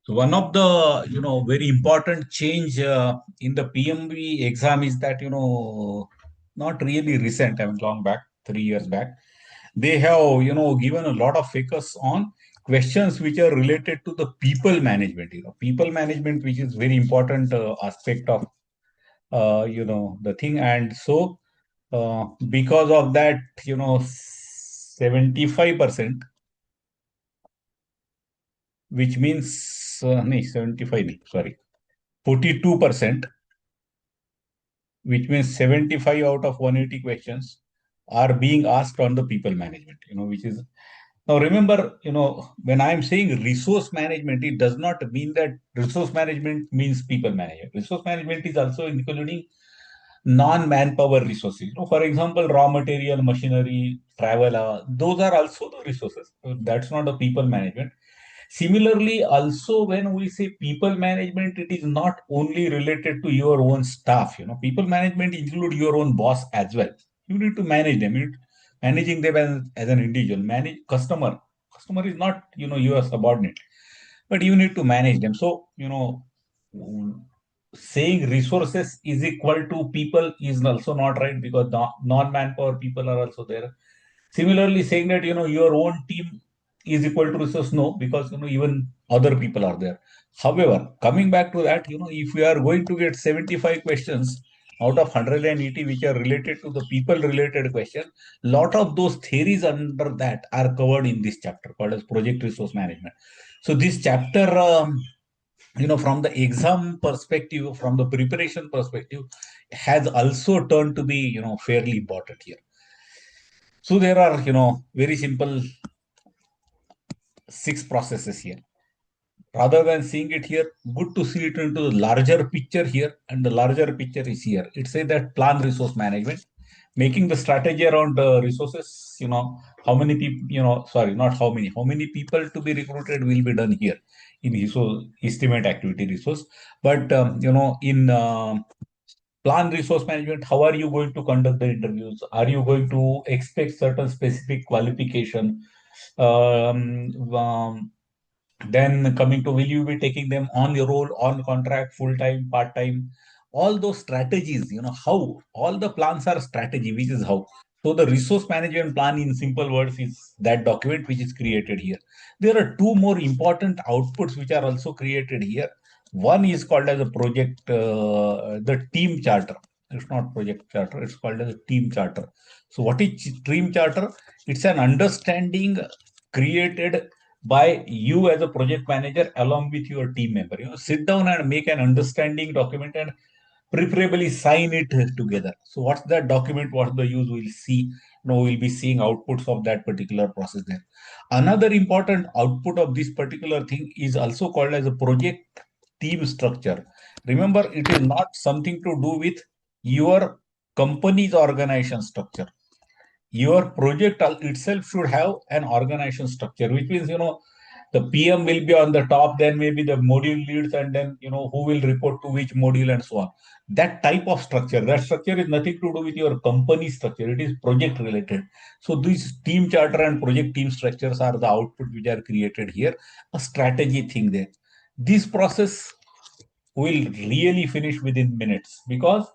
So one of the very important change in the PMB exam is that not really recent. I mean, long back, 3 years back, they have given a lot of focus on questions which are related to the people management. People management, which is very important aspect of the thing, and so because of that, 75%, which means no, 75, no, sorry, 42%, which means 75 out of 180 questions are being asked on the people management, which is now remember, when I'm saying resource management, it does not mean that resource management means people management. Resource management is also including non-manpower resources. For example, raw material, machinery, travel, those are also the resources. So that's not the people management. Similarly, also when we say people management, it is not only related to your own staff. People management include your own boss as well. You need to manage them. Managing them as an individual. Manage customer. Customer is not your subordinate, but you need to manage them. So saying resources is equal to people is also not right, because non-manpower people are also there. Similarly, saying that your own team is equal to resource, no, because even other people are there. However, coming back to that, if we are going to get 75 questions out of 180 which are related to the people related question, lot of those theories under that are covered in this chapter called as project resource management. So this chapter, from the exam perspective, from the preparation perspective, has also turned to be fairly important here. So there are very simple 6 processes here. Rather than seeing it here, good to see it into the larger picture here, and the larger picture is here. It says that plan resource management, making the strategy around resources. How many people, sorry, not how many people to be recruited will be done here in resource estimate activity resource. But in plan resource management, how are you going to conduct the interviews? Are you going to expect certain specific qualification? Then coming to, will you be taking them on your role, on contract, full time, part time? All those strategies, how all the plans are strategy, which is how. So the resource management plan, in simple words, is that document which is created here. There are two more important outputs which are also created here. One is called as a project, the team charter. It's not project charter, it's called as a team charter. So what is team charter? It's an understanding created by you as a project manager along with your team member. Sit down and make an understanding document and preferably sign it together. So what's that document? What's the use? We'll see. We'll be seeing outputs of that particular process there. Another important output of this particular thing is also called as a project team structure. Remember, it is not something to do with your company's organization structure. Your project itself should have an organization structure, which means, the PM will be on the top, then maybe the module leads, and then, who will report to which module and so on. That type of structure, that structure is nothing to do with your company structure. It is project related. So these team charter and project team structures are the output which are created here, a strategy thing there. This process will really finish within minutes, because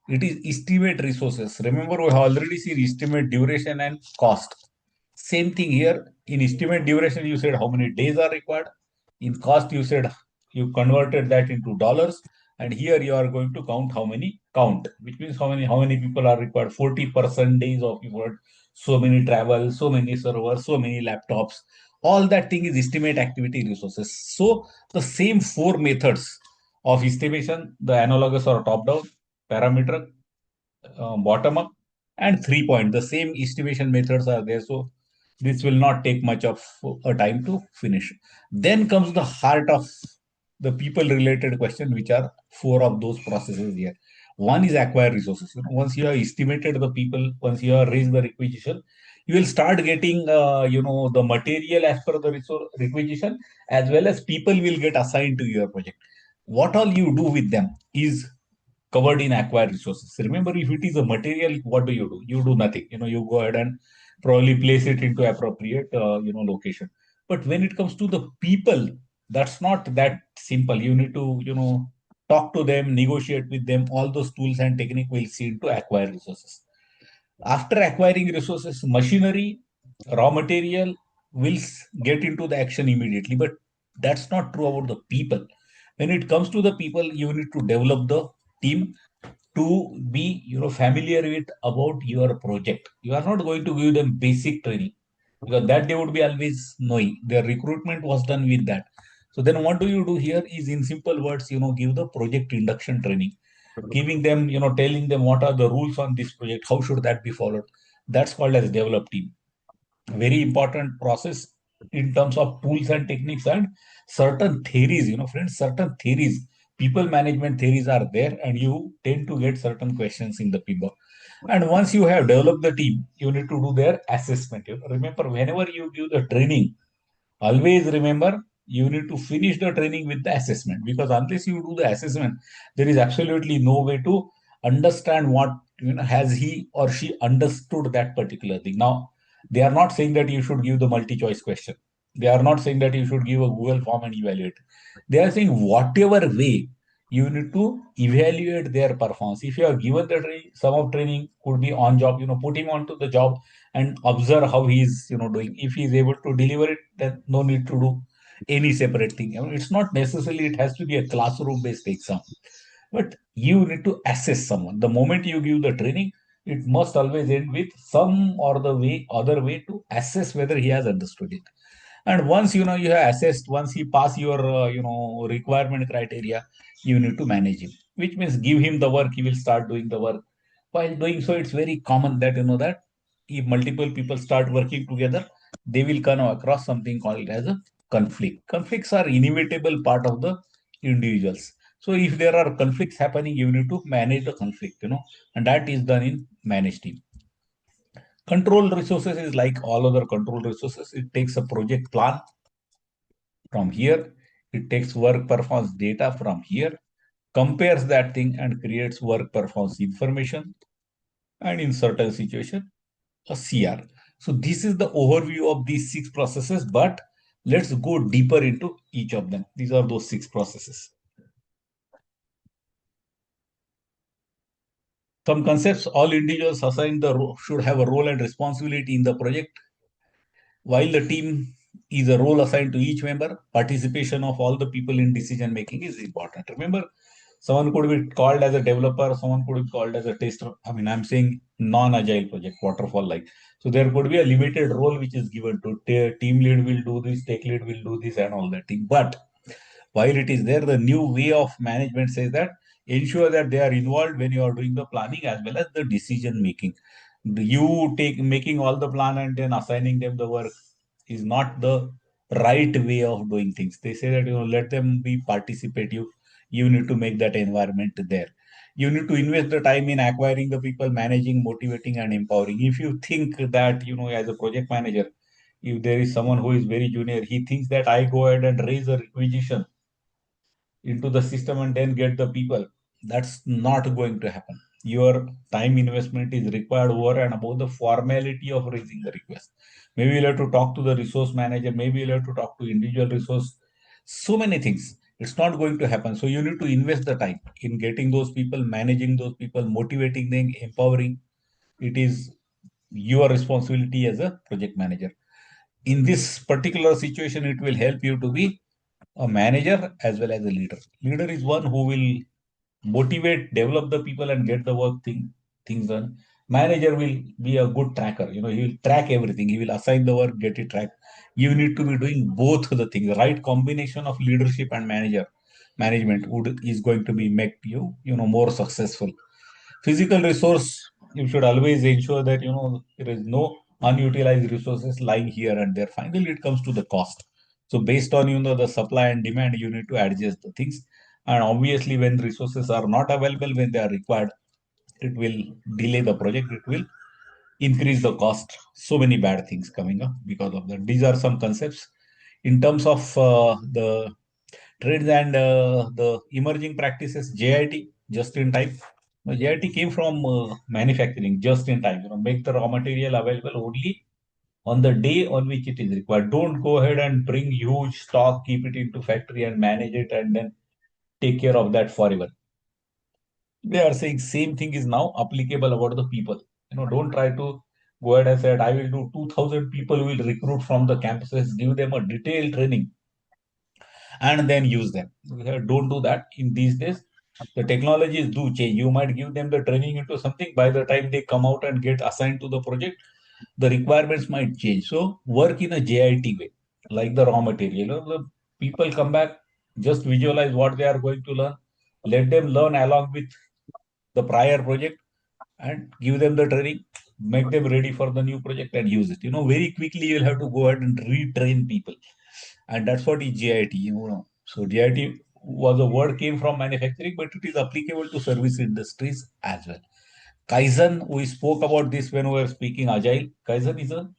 it is estimate resources. Remember, we have already seen estimate duration and cost. Same thing here. In estimate duration, you said how many days are required. In cost, you said you converted that into dollars. And here you are going to count how many count, which means how many people are required. 40% days of effort, so many travel, so many servers, so many laptops. All that thing is estimate activity resources. So the same 4 methods of estimation, the analogous or top down, parameter, bottom up, and 3 point. The same estimation methods are there. So this will not take much of a time to finish. Then comes the heart of the people related question, which are 4 of those processes here. One is acquire resources. Once you have estimated the people, once you have raised the requisition, you will start getting the material as per the resource requisition, as well as people will get assigned to your project. What all you do with them is covered in acquired resources. Remember, if it is a material, what do? You do nothing. You go ahead and probably place it into appropriate, location. But when it comes to the people, That's not that simple. You need to, talk to them, negotiate with them. All those tools and technique will see to acquire resources. After acquiring resources, machinery, raw material will get into the action immediately. But that's not true about the people. When it comes to the people, you need to develop the team to be familiar with about your project. You are not going to give them basic training because that they would be always knowing. Their recruitment was done with that. So then what do you do here is in simple words, give the project induction training, giving them, telling them what are the rules on this project, how should that be followed. That's called as develop team. Very important process in terms of tools and techniques and certain theories, friends, certain theories, people management theories are there, and you tend to get certain questions in the paper. And once you have developed the team, you need to do their assessment. Remember, whenever you give the training, always remember, you need to finish the training with the assessment, because unless you do the assessment, there is absolutely no way to understand what, has he or she understood that particular thing. Now, they are not saying that you should give the multi-choice question. They are not saying that you should give a Google form and evaluate. They are saying whatever way you need to evaluate their performance. If you are given the training, some of training could be on job, put him onto the job and observe how he is doing. If he is able to deliver it, then no need to do any separate thing. It's not necessarily it has to be a classroom based exam, but you need to assess someone. The moment you give the training, it must always end with some or the way other way to assess whether he has understood it. And once you have assessed, once he pass your requirement criteria, you need to manage him, which means give him the work, he will start doing the work. While doing so, it's very common that that if multiple people start working together, they will come across something called as a conflict. Conflicts are inevitable part of the individuals. So if there are conflicts happening, you need to manage the conflict, and that is done in managed team. Control resources is like all other control resources. It takes a project plan from here. It takes work performance data from here, compares that thing and creates work performance information, and in certain situation, a CR. So this is the overview of these six processes, but let's go deeper into each of them. These are those six processes. Some concepts: all individuals assigned should have a role and responsibility in the project. While the team is a role assigned to each member, participation of all the people in decision making is important. Remember, someone could be called as a developer, someone could be called as a tester. I'm saying non-agile project, waterfall like. So there could be a limited role which is given to team lead will do this, tech lead will do this, and all that thing. But while it is there, the new way of management says that ensure that they are involved when you are doing the planning as well as the decision making. You take making all the plan and then assigning them the work is not the right way of doing things. They say that let them be participative. You need to make that environment there. You need to invest the time in acquiring the people, managing, motivating, and empowering. If you think that as a project manager, if there is someone who is very junior, he thinks that I go ahead and raise a requisition into the system and then get the people. That's not going to happen. Your time investment is required over and above the formality of raising the request. Maybe you'll have to talk to the resource manager, maybe you'll have to talk to individual resource. So many things. It's not going to happen. So you need to invest the time in getting those people, managing those people, motivating them, empowering. It is your responsibility as a project manager. In this particular situation, it will help you to be a manager as well as a leader. Leader is one who will motivate, develop the people, and get the things done. Manager will be a good tracker. He will track everything. He will assign the work, get it tracked. You need to be doing both the things. The right combination of leadership and management is going to be make you more successful. Physical resource, you should always ensure that there is no unutilized resources lying here and there. Finally, it comes to the cost. So based on the supply and demand, you need to adjust the things. And obviously, when resources are not available when they are required, it will delay the project. It will increase the cost. So many bad things coming up because of that. These are some concepts in terms of the trends and the emerging practices. JIT, just in time. Now, JIT came from manufacturing, just in time. Make the raw material available only on the day on which it is required. Don't go ahead and bring huge stock, keep it into factory and manage it and then take care of that forever. They are saying same thing is now applicable about the people. Don't try to go ahead and say, I will do 2,000 people will recruit from the campuses, give them a detailed training and then use them. Don't do that in these days. The technologies do change. You might give them the training into something. By the time they come out and get assigned to the project, the requirements might change. So work in a JIT way, like the raw material. The people come back, just visualize what they are going to learn. Let them learn along with the prior project and give them the training, make them ready for the new project and use it. Very quickly you'll have to go ahead and retrain people. And that's what is JIT. So JIT was a word came from manufacturing, but it is applicable to service industries as well. Kaizen, we spoke about this when we were speaking Agile. Kaizen is a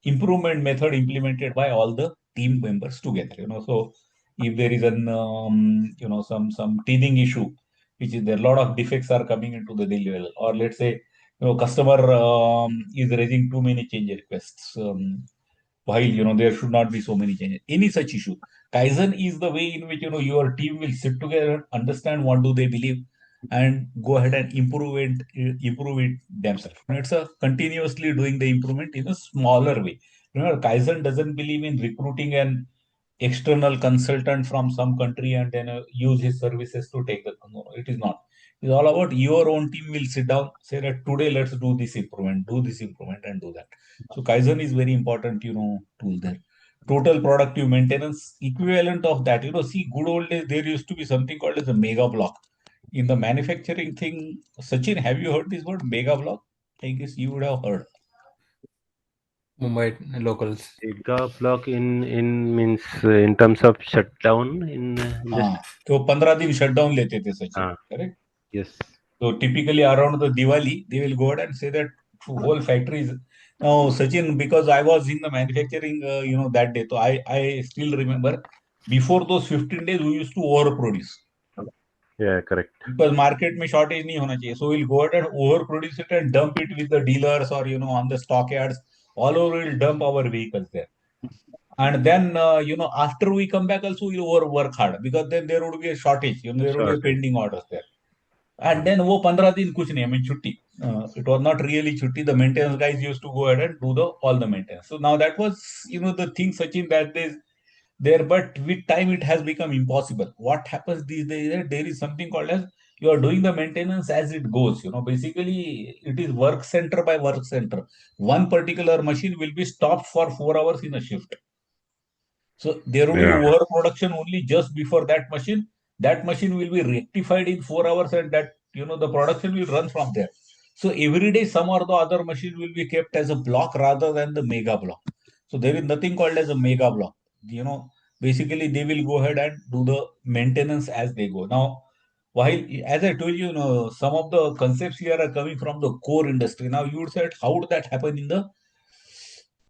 improvement method implemented by all the team members together. So if there is some teething issue, which is there, a lot of defects are coming into the daily level, or let's say customer is raising too many change requests. While there should not be so many changes, any such issue, Kaizen is the way in which your team will sit together, understand what do they believe, and go ahead and improve it themselves. It's a continuously doing the improvement in a smaller way. Remember, Kaizen doesn't believe in recruiting an external consultant from some country and then use his services to take the. No, it is not. It's all about your own team will sit down, say that today let's do this improvement, and do that. So Kaizen is very important, tool there. Total productive maintenance, equivalent of that. See, good old days, there used to be something called as a mega block. In the manufacturing thing, Sachin, have you heard this word mega block? I guess you would have heard. Mumbai locals. Mega block in means in terms of shutdown in हाँ, industry. तो 15 दिन shutdown लेते थे Sachin, Ah, correct? yes. So typically around the Diwali, they will go ahead and say that whole factories. Now, Sachin, because I was in the manufacturing, that day, so I still remember before those 15 days, we used to overproduce Yeah, correct. because market में shortage नहीं होना चाहिए. So we'll go ahead and overproduce it and dump it with the dealers or on the stockyards. All over, we'll dump our vehicles there. And then, after we come back, also we'll work hard because then there would be a shortage. There would be a Shortage. pending orders there. And Hmm. then वो 15 दिन कुछ नहीं, I mean छुट्टी. It was not really छुट्टी. The maintenance guys used to go ahead and do all the maintenance. So now that was the thing, Sachin, that there, but with time it has become impossible. What happens these days? There is something called as you are doing the maintenance as it goes. Basically it is work center by work center. One particular machine will be stopped for 4 hours in a shift. So there will be Yeah. overproduction only just before that machine. That machine will be rectified in 4 hours, and that the production will run from there. So every day, some or the other machine will be kept as a block rather than the mega block. So there is nothing called as a mega block. Basically they will go ahead and do the maintenance as they go. Now, while as I told you, some of the concepts here are coming from the core industry. Now you would say, how would that happen in the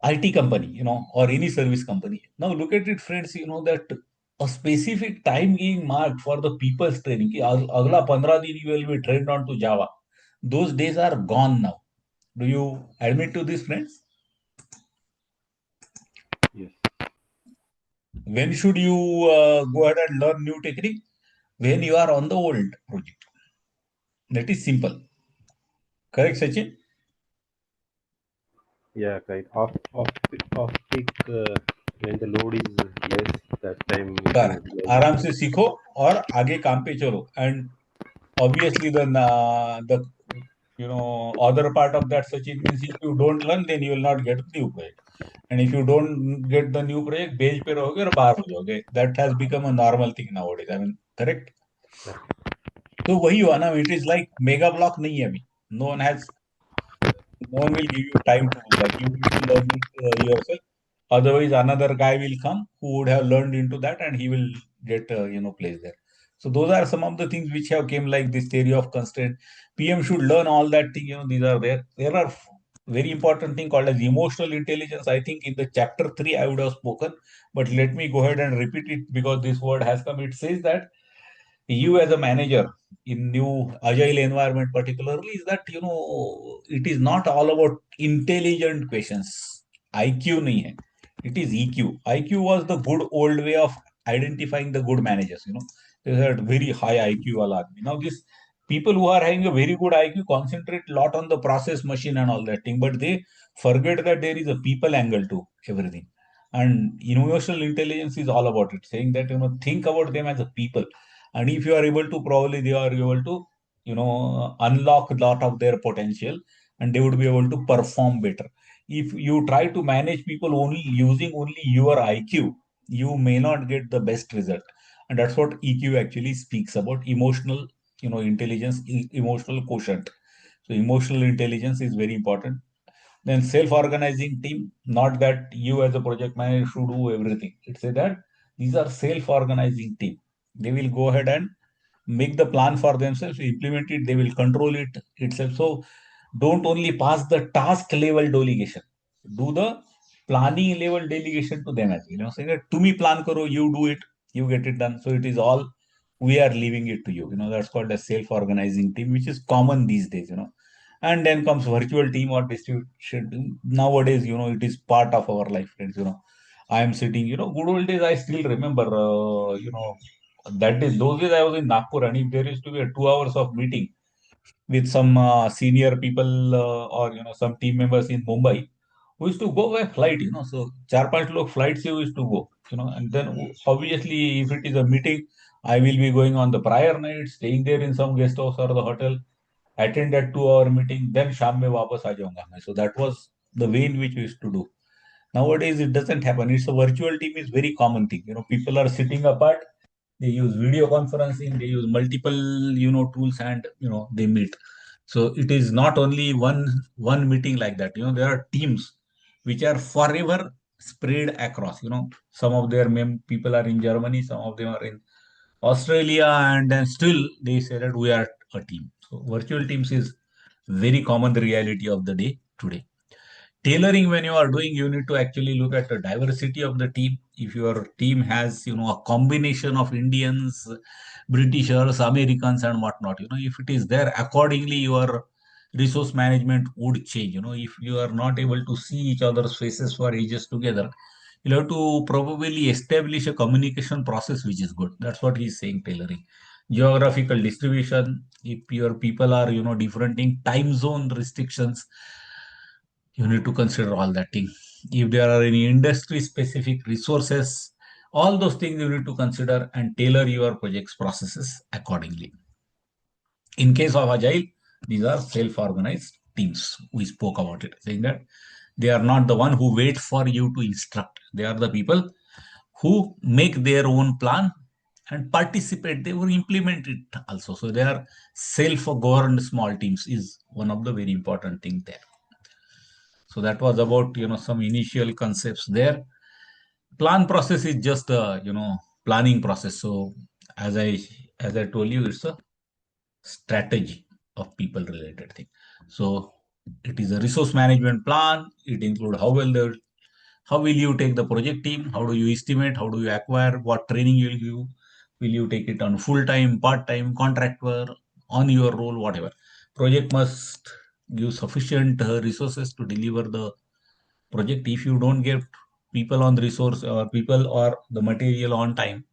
IT company, or any service company? Now look at it, friends, that a specific time being marked for the people's training. कि अगला 15 दिन you will be trained on to Java. Those days are gone now. Do you admit to this, friends? Yes. When should you go ahead and learn new technique? When you are on the old project. That is simple. Correct, Sachin? Yeah, right. Off peak when the load is less, that time you can Correct. utilize आराम it. से सीखो और आगे काम पे चलो. And obviously the other part of that, Sachin, means if you don't learn, then you will not get the new project. And if you don't get the new project, bench पे रहोगे और बाहर हो जाओगे. That has become a normal thing nowadays. I mean, correct? तो वही हुआ ना, it is like mega block नहीं है अभी. No one has No one will give you time to do that. You need to learn it yourself. Otherwise, another guy will come who would have learned into that, and he will get placed there. So those are some of the things which have came, like this theory of constraint. PM should learn all that thing. These are there. There are very important thing called as emotional intelligence. I think in the chapter 3 I would have spoken, but let me go ahead and repeat it because this word has come. It says that you as a manager in new agile environment particularly is that it is not all about intelligent questions. IQ नहीं है. It is EQ. IQ was the good old way of identifying the good managers. They had very high IQ wala aadmi. Now this people who are having a very good IQ concentrate a lot on the process machine and all that thing, but they forget that there is a people angle to everything. And emotional intelligence is all about it, saying that think about them as a people, and if you are able to, probably they are able to unlock a lot of their potential, and they would be able to perform better. If you try to manage people only using only your IQ, you may not get the best result. And that's what EQ actually speaks about: emotional, intelligence, emotional quotient. So emotional intelligence is very important. Then self-organizing team, not that you as a project manager should do everything. It's a that these are self-organizing team. They will go ahead and make the plan for themselves, implement it, they will control it itself. So don't only pass the task level delegation, do the planning level delegation to them as well. Saying that to me plan karo, you do it, you get it done. So it is all, we are leaving it to you. That's called a self-organizing team, which is common these days. And then comes virtual team or distribution team. Nowadays, it is part of our life, friends. I am sitting, good old days, I still remember, that is, those days I was in Nagpur, and if there used to be a 2 hours of meeting with some senior people or some team members in Mumbai, we used to go by flight. So char panch log flights se we used to go. And then obviously if it is a meeting, I will be going on the prior night, staying there in some guest house or the hotel, attend that 2 hour meeting, then sham mein wapas aa jaunga main. So that was the way in which we used to do. Nowadays, it doesn't happen. It's a virtual team is very common thing. People are sitting apart. They use video conferencing. They use multiple, tools, and they meet. So it is not only one meeting like that. There are teams which are forever spread across. Some of their people are in Germany. Some of them are in Australia, and then still they say that we are a team. So virtual teams is very common reality of the day today. Tailoring, when you are doing, you need to actually look at the diversity of the team. If your team has a combination of Indians, Britishers, Americans, and whatnot, if it is there, accordingly your resource management would change. If you are not able to see each other's faces for ages together, you'll have to probably establish a communication process which is good. That's what he's saying. Tailoring, geographical distribution, if your people are different in time zone restrictions, you need to consider all that thing. If there are any industry specific resources, all those things you need to consider and tailor your project's processes accordingly. In case of agile, these are self-organized teams. We spoke about it, saying that they are not the one who wait for you to instruct. They are the people who make their own plan and participate. They will implement it also. So they are self-governed small teams is one of the very important thing there. So that was about some initial concepts there. Plan process is just a planning process. So as I as I told you, it's a strategy of people related thing. So it is a resource management plan. It includes how will you take the project team, how do you estimate, how do you acquire, what training you will give, will you take it on full time, part time, contractor, on your role, whatever. Project must give sufficient resources to deliver the project. If you don't get people on the resource or people or the material on time,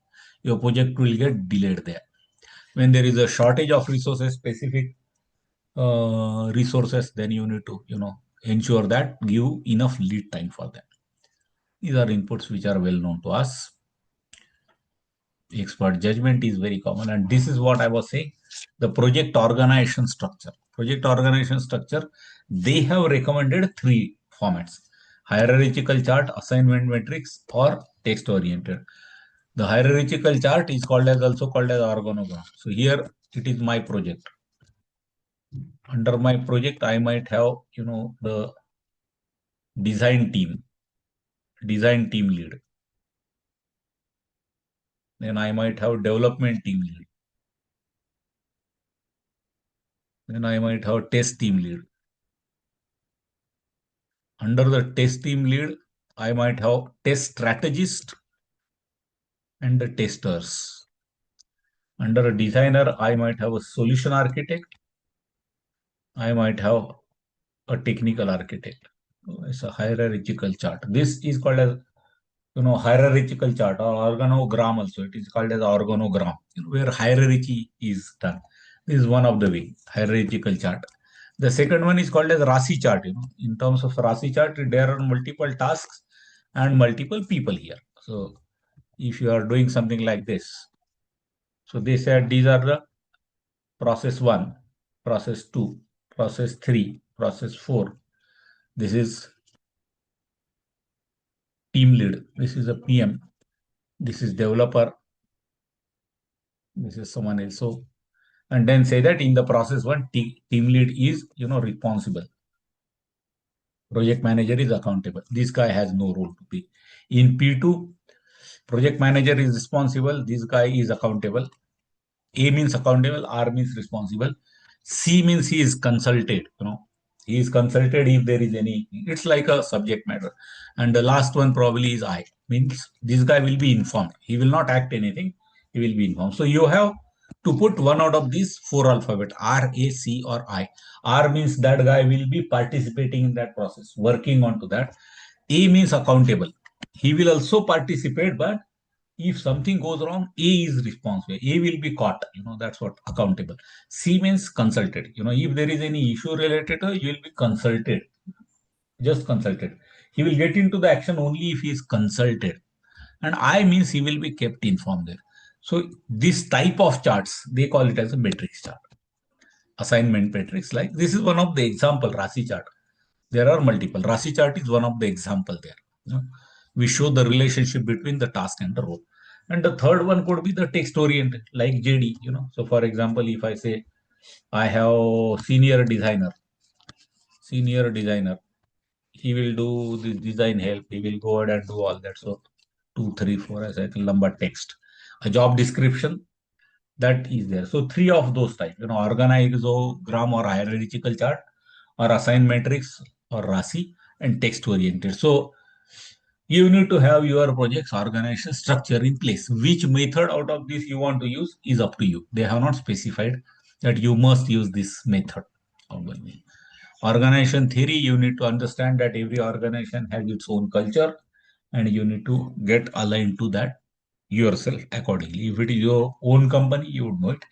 your project will get delayed there. When there is a shortage of resources, specific resources, then you need to ensure that give enough lead time for them. These are inputs which are well known to us. Expert judgment is very common, and this is what I was saying. The project organization structure. Project organization structure, they have recommended three formats: hierarchical chart, assignment matrix, or text oriented. The hierarchical chart is also called as organogram. So here it is my project. Under my project, I might have the design team, design team lead. Then I might have development team lead. Then I might have test team lead. Under the test team lead, I might have test strategist and the testers. Under a designer, I might have a solution architect. I might have a technical architect. It's a hierarchical chart. This is called as hierarchical chart or organogram also. It is called as organogram, where hierarchy is done. This is one of the way, hierarchical chart. The second one is called as Rasi chart. In terms of Rasi chart, there are multiple tasks and multiple people here. So if you are doing something like this, so they said these are the process 1, process 2, process 3, process 4. This is team lead. This is a PM. This is developer. This is someone else. So, and then say that in the process 1, team lead is, responsible. Project manager is accountable. This guy has no role to play. In P2, project manager is responsible. This guy is accountable. A means accountable, R means responsible. C means he is consulted, he is consulted if there is any, it's like a subject matter. And the last one probably is I, means this guy will be informed. He will not act anything, he will be informed. So you have to put one out of these four alphabet, R, A, C, or I. R means that guy will be participating in that process, working on to that. A means accountable. He will also participate, but if something goes wrong, A is responsible. A will be caught. That's what accountable. C means consulted. If there is any issue related to it, you will be consulted. Just consulted. He will get into the action only if he is consulted. And I means he will be kept informed there. So this type of charts, they call it as a matrix chart. Assignment matrix. Like this is one of the example, Rasi chart. There are multiple. Rasi chart is one of the example there. We show the relationship between the task and the role. And the third one could be the text oriented, like JD. So for example, if I say I have senior designer, he will do this design help. He will go ahead and do all that. So 2, 3, 4 as I think number text, a job description that is there. So three of those type, organogram or hierarchical chart, or assign matrix or Rasi, and text oriented. So you need to have your project's organization structure in place. Which method out of this you want to use is up to you. They have not specified that you must use this method. Organization theory, you need to understand that every organization has its own culture and you need to get aligned to that yourself accordingly. If it is your own company, you would know it.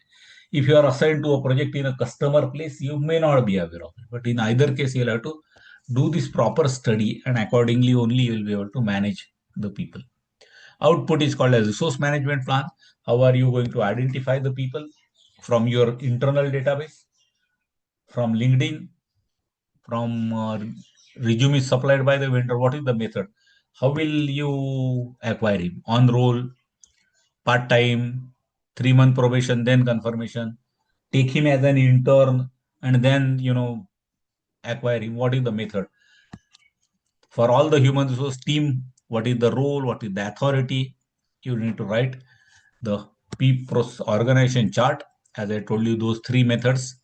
If you are assigned to a project in a customer place, you may not be aware of it. But in either case, you'll have to do this proper study and accordingly only you will be able to manage the people. Output is called as resource management plan. How are you going to identify the people from your internal database, from LinkedIn, from resume supplied by the vendor? What is the method? How will you acquire him? On roll, part time, 3 month probation, then confirmation. Take him as an intern and then, acquire him. What is the method? For all the human resource team, what is the role? What is the authority? You need to write the organization chart. As I told you, those three methods.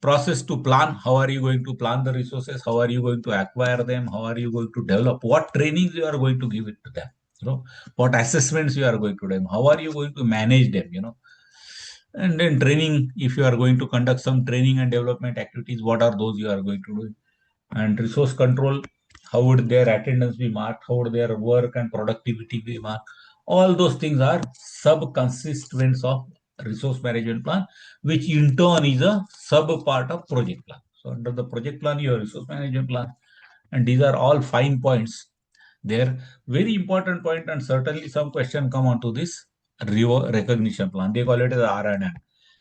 Process to plan. How are you going to plan the resources? How are you going to acquire them? How are you going to develop? What trainings you are going to give it to them? What assessments you are going to them? How are you going to manage them? And then training, if you are going to conduct some training and development activities, what are those you are going to do? And resource control, how would their attendance be marked? How would their work and productivity be marked? All those things are sub-constituents of resource management plan, which in turn is a sub-part of project plan. So under the project plan, you have resource management plan. And these are all fine points. They're very important point, and certainly some question come onto this reward recognition plan. They call it as R&M,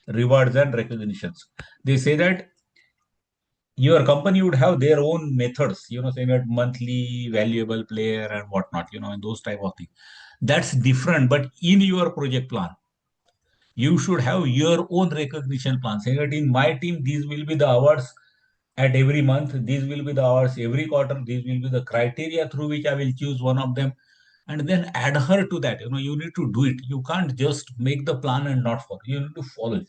rewards and recognitions. They say that your company would have their own methods, saying that monthly valuable player and whatnot, and those type of things. That's different. But in your project plan, you should have your own recognition plan, saying that in my team, these will be the awards at every month, these will be the awards every quarter, these will be the criteria through which I will choose one of them, and then adhere to that. You need to do it. You can't just make the plan and not follow. You need to follow it.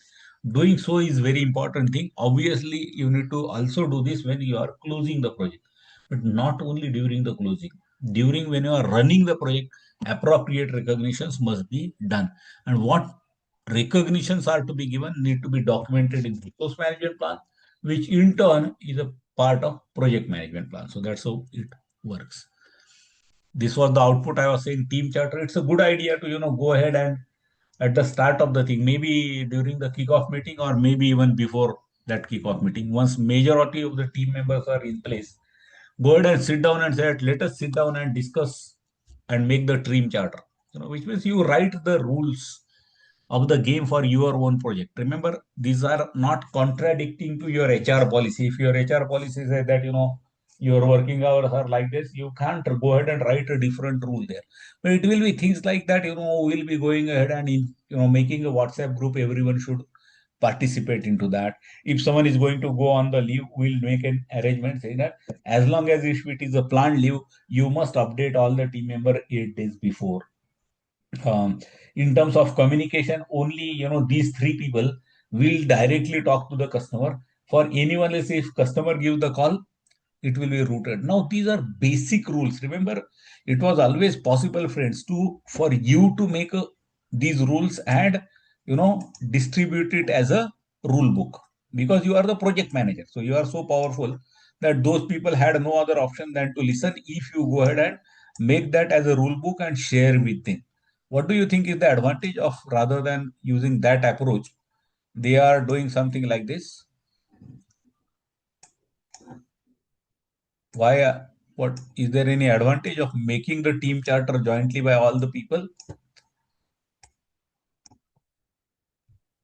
Doing so is very important thing. Obviously, you need to also do this when you are closing the project, but not only during the closing. During when you are running the project, appropriate recognitions must be done. And what recognitions are to be given need to be documented in resource management plan, which in turn is a part of project management plan. So that's how it works. This was the output I was saying. Team charter. It's a good idea to go ahead and at the start of the thing, maybe during the kickoff meeting or maybe even before that kickoff meeting, once majority of the team members are in place, go ahead and sit down and say, let us sit down and discuss and make the team charter. Which means you write the rules of the game for your own project. Remember, these are not contradicting to your HR policy. If your HR policy says that, your working hours are like this, you can't go ahead and write a different rule there. But it will be things like that, we'll be going ahead and making a WhatsApp group, everyone should participate into that. If someone is going to go on the leave, we'll make an arrangement saying that as long as if it is a planned leave, you must update all the team member 8 days before. In terms of communication, only these three people will directly talk to the customer. For anyone else, if customer gives the call, it will be routed. Now these are basic rules. Remember, it was always possible, friends, to for you to make these rules and distribute it as a rule book, because you are the project manager. So you are so powerful that those people had no other option than to listen if you go ahead and make that as a rule book and share with them. What do you think is the advantage of, rather than using that approach, they are doing something like this? Why? What is there any advantage of making the team charter jointly by all the people?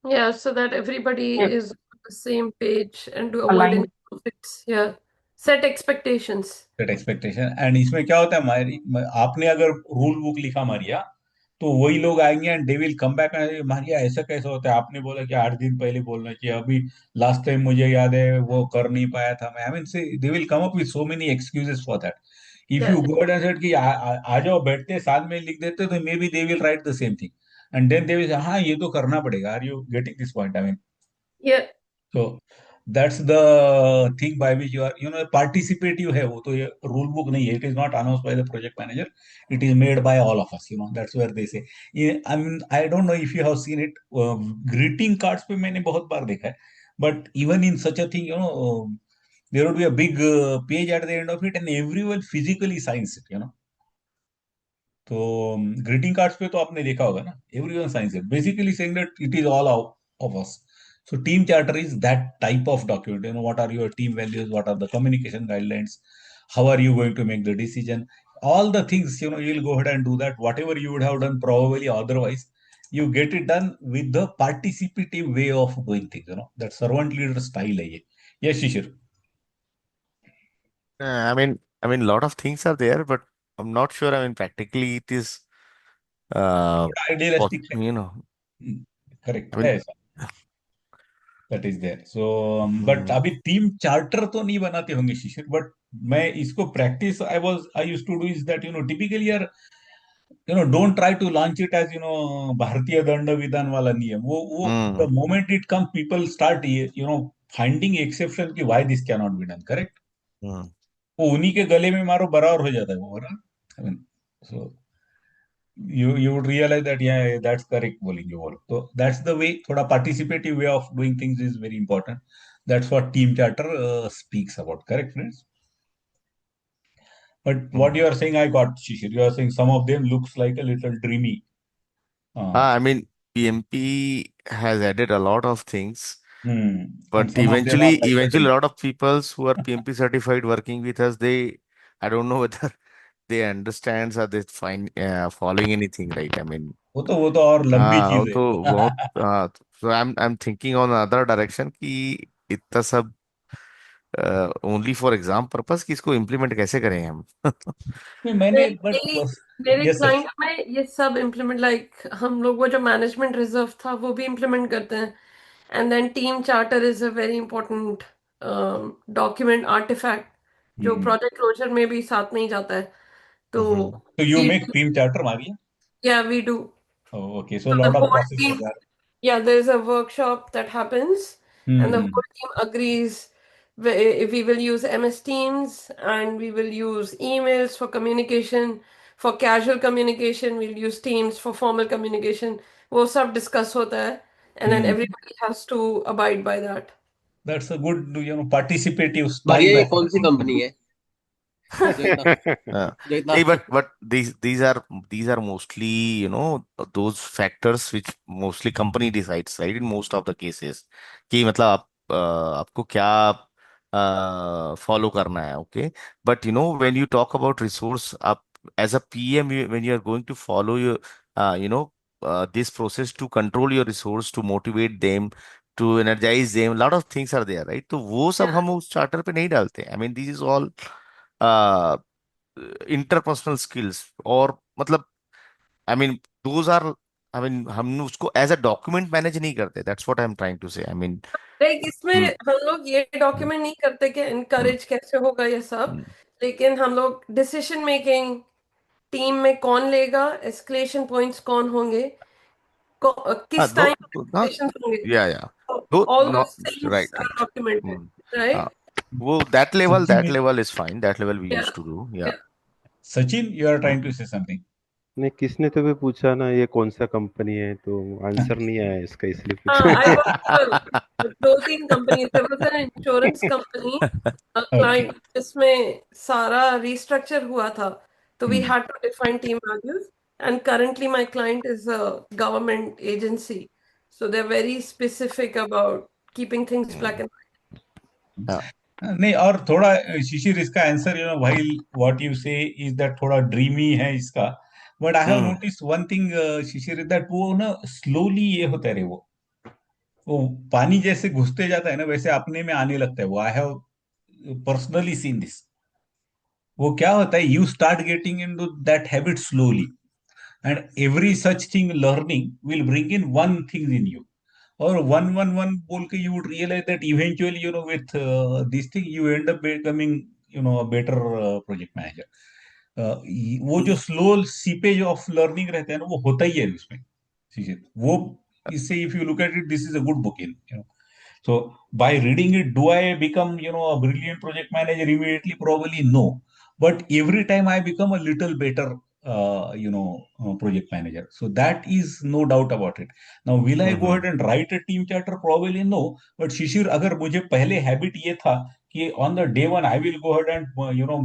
Yeah, so that everybody Yeah, is on the same page and to avoid any aligned. conflicts. Yeah. Set expectations. That expectation. And इसमें क्या होता है, आपने अगर rule book लिखा मारिया, तो वही लोग आएंगे and they will come back and Maria ऐसा कैसे होता है, आपने बोला कि 8 दिन पहले बोलना चाहिए, अभी लास्ट टाइम मुझे याद है वो कर नहीं पाया था मैं। आई मीन से they will come up with so many excuses for that. If Yeah. You go and said कि आ जाओ बैठते हैं, साथ में लिख देते, तो maybe they will write the same thing and then they will say हाँ ये तो करना पड़ेगा. Are you getting this point? I mean, Yeah. so that's the thing by which you are, participative है वो, तो ये rule book नहीं है. It is not announced by the project manager. It is made by all of us. That's where they say. I mean, I don't know if you have seen it. Greeting cards पे मैंने बहुत बार देखा है. But even in such a thing, there would be a big page at the end of it, and everyone physically signs it. तो greeting cards पे तो आपने देखा होगा ना, everyone science it, basically saying that it is all of us. So team charter is that type of document. What are your team values? What are the communication guidelines? How are you going to make the decision? All the things, you'll go ahead and do that. Whatever you would have done probably otherwise, you get it done with the participative way of doing things. That servant leader style है ये. Yes, Shishir. I mean, a lot of things are there, but I'm not sure. I mean, practically it is, uh, थोड़ा idealistic है. you know, Correct I mean, है. That is there. So but mm, अभी team charter तो नहीं बनाते होंगे Shishir, but मैं इसको practice I used to do is that typically यार, don't try to launch it as Bharatiya Dand Vidhan वाला नियम. वो the mm, moment it come people start finding exception कि why this can not be done, correct. mm. वो उन्हीं के गले में मारो बराबर हो जाता है वो ना. I mean, so you would realize that yeah, that's correct बोलेंगे वो लोग. तो that's the way, थोड़ा participative way of doing things is very important. That's what team charter speaks about, correct, friends? But what you Mm. are saying, I got, Shishir, you are saying some of them looks like a little dreamy. uh, I mean, PMP has added a lot of things, and but some of them are like eventually, little. a lot of people who are PMP certified working with us, I don't know whether they understands or they find following anything, right? I mean, वो तो और लंबी हाँ, वो चीज है तो वो. बहुत, हाँ, so I'm thinking on another direction कि इतना सब ओनली फॉर एग्जाम पर्पस कि इसको इम्प्लीमेंट कैसे करें हम नहीं, मैंने बट मेरी बस. मेरे यस सर. क्लाइंट में ये सब इम्प्लीमेंट लाइक हम लोग वो जो मैनेजमेंट रिजर्व था वो भी इम्प्लीमेंट करते हैं and then team charter is a very important document artifact जो प्रोजेक्ट क्लोजर में भी साथ में ही जाता है तो हम्म तो you we make team charter Maria. Yeah we do okay, so so the lot of whole team. Process. Yeah, there's a workshop that happens, and the hmm. whole team agrees. If we will use MS Teams and we will use emails for communication. For casual communication, we'll use Teams for formal communication. वो सब discuss होता है, and then hmm. everybody has to abide by that. that's a good, participative बढ़िया, style ये of कौन सी working. Company है जो इतना हाँ, जो इतना नहीं, but these are mostly, those factors which mostly company decides, right, in most of the cases, कि मतलब आपको क्या फॉलो करना है, okay. But when you talk about resource, आप as a PM, when you are going to follow your this process to control your resource, to motivate them, to energize them, lot of things are there, right? तो वो सब Yeah. हम उस charter पे नहीं डालते. I mean, this is all interpersonal skills, और मतलब, I mean, those are, I mean, हम उसको एज अ डॉक्यूमेंट मैनेज नहीं करते. That's what I am trying to say, I mean. Like इसमें हम्म. हम लोग ये हम्म. डॉक्यूमेंट नहीं करते कि हम्म. इनकरेज कैसे होगा ये सब, हम्म. लेकिन हम लोग डिसीजन मेकिंग, टीम में कौन लेगा, एस्केलेशन पॉइंट्स कौन होंगे, हाँ, किस दो, टाइम नॉट, एस्केलेशन होंगे, या दो, all not, those things right, are right. Documented, hmm. हाँ, राइट? वो that level is fine, that level we yeah use to do, yeah. Yeah Sachin, you are trying to say something. नहीं, किसने तो भी पूछा ना ये कौन सा कंपनी है, तो आंसर नहीं आया इसका, इसलिए हाँ, पूछा. आई वर्क फॉर दो तीन companies. There was an insurance company Okay. Client जिसमें सारा रिस्ट्रक्चर हुआ था, तो we Hmm. Had to define team values. And currently my client is a government agency, so they are very specific about keeping things black and हाँ. नहीं, और थोड़ा शिशिर इसका answer, while what you say is that थोड़ा dreamy है इसका. But I have hmm. Notice one thing, Shishir, is that वो ना स्लोली ये होता है रे, वो पानी जैसे घुसते जाता है ना, वैसे अपने में आने लगता है वो. I have personally seen this. वो क्या होता है, you start getting into that habit slowly, and every such thing learning will bring in one thing in you. और वन वन वन बोल के you would realise that eventually, with this thing you end up becoming, a better project manager. वो जो slow seepage of learning रहता है ना, वो होता ही है उसमें. ठीक है, वो इससे, if you look at it, this is a good book in. So by reading it, do I become, a brilliant project manager immediately? Probably no. But every time I become a little better, project manager. So that is no doubt about it. Now, will I go hmm. ahead and write a team charter? Probably no. But Shishir, अगर मुझे पहले habit ये था कि on the day one I will go ahead and,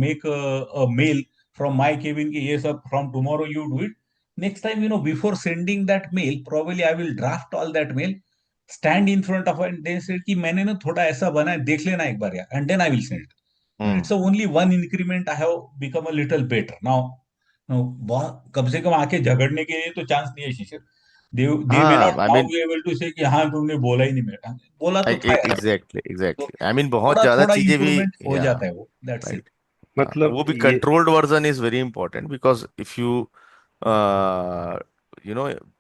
make a mail from my cabin कि ये सब from tomorrow you do it. Next time, before sending that mail, probably I will draft all that mail, stand in front of and then said कि मैंने ना थोड़ा ऐसा बना है, देख लेना एक बार यार, and then I will send. Hmm. It's only one increment, I have become a little better now. कम से कम आके झगड़ने के लिए तो चांस नहीं है शिशिर. दे मे हाँ, not I now mean, be able to say कि हाँ तुमने बोला ही नहीं, मेरा बोला तो था यार. एग्जैक्टली, तो एग्जैक्टली, आई मीन, बहुत थोड़ा ज्यादा थोड़ा चीजें भी, इंप्रूवमेंट हो या, जाता है वो, दैट्स इट. राइट. हाँ, मतलब वो भी ये. Controlled version is very important, because if you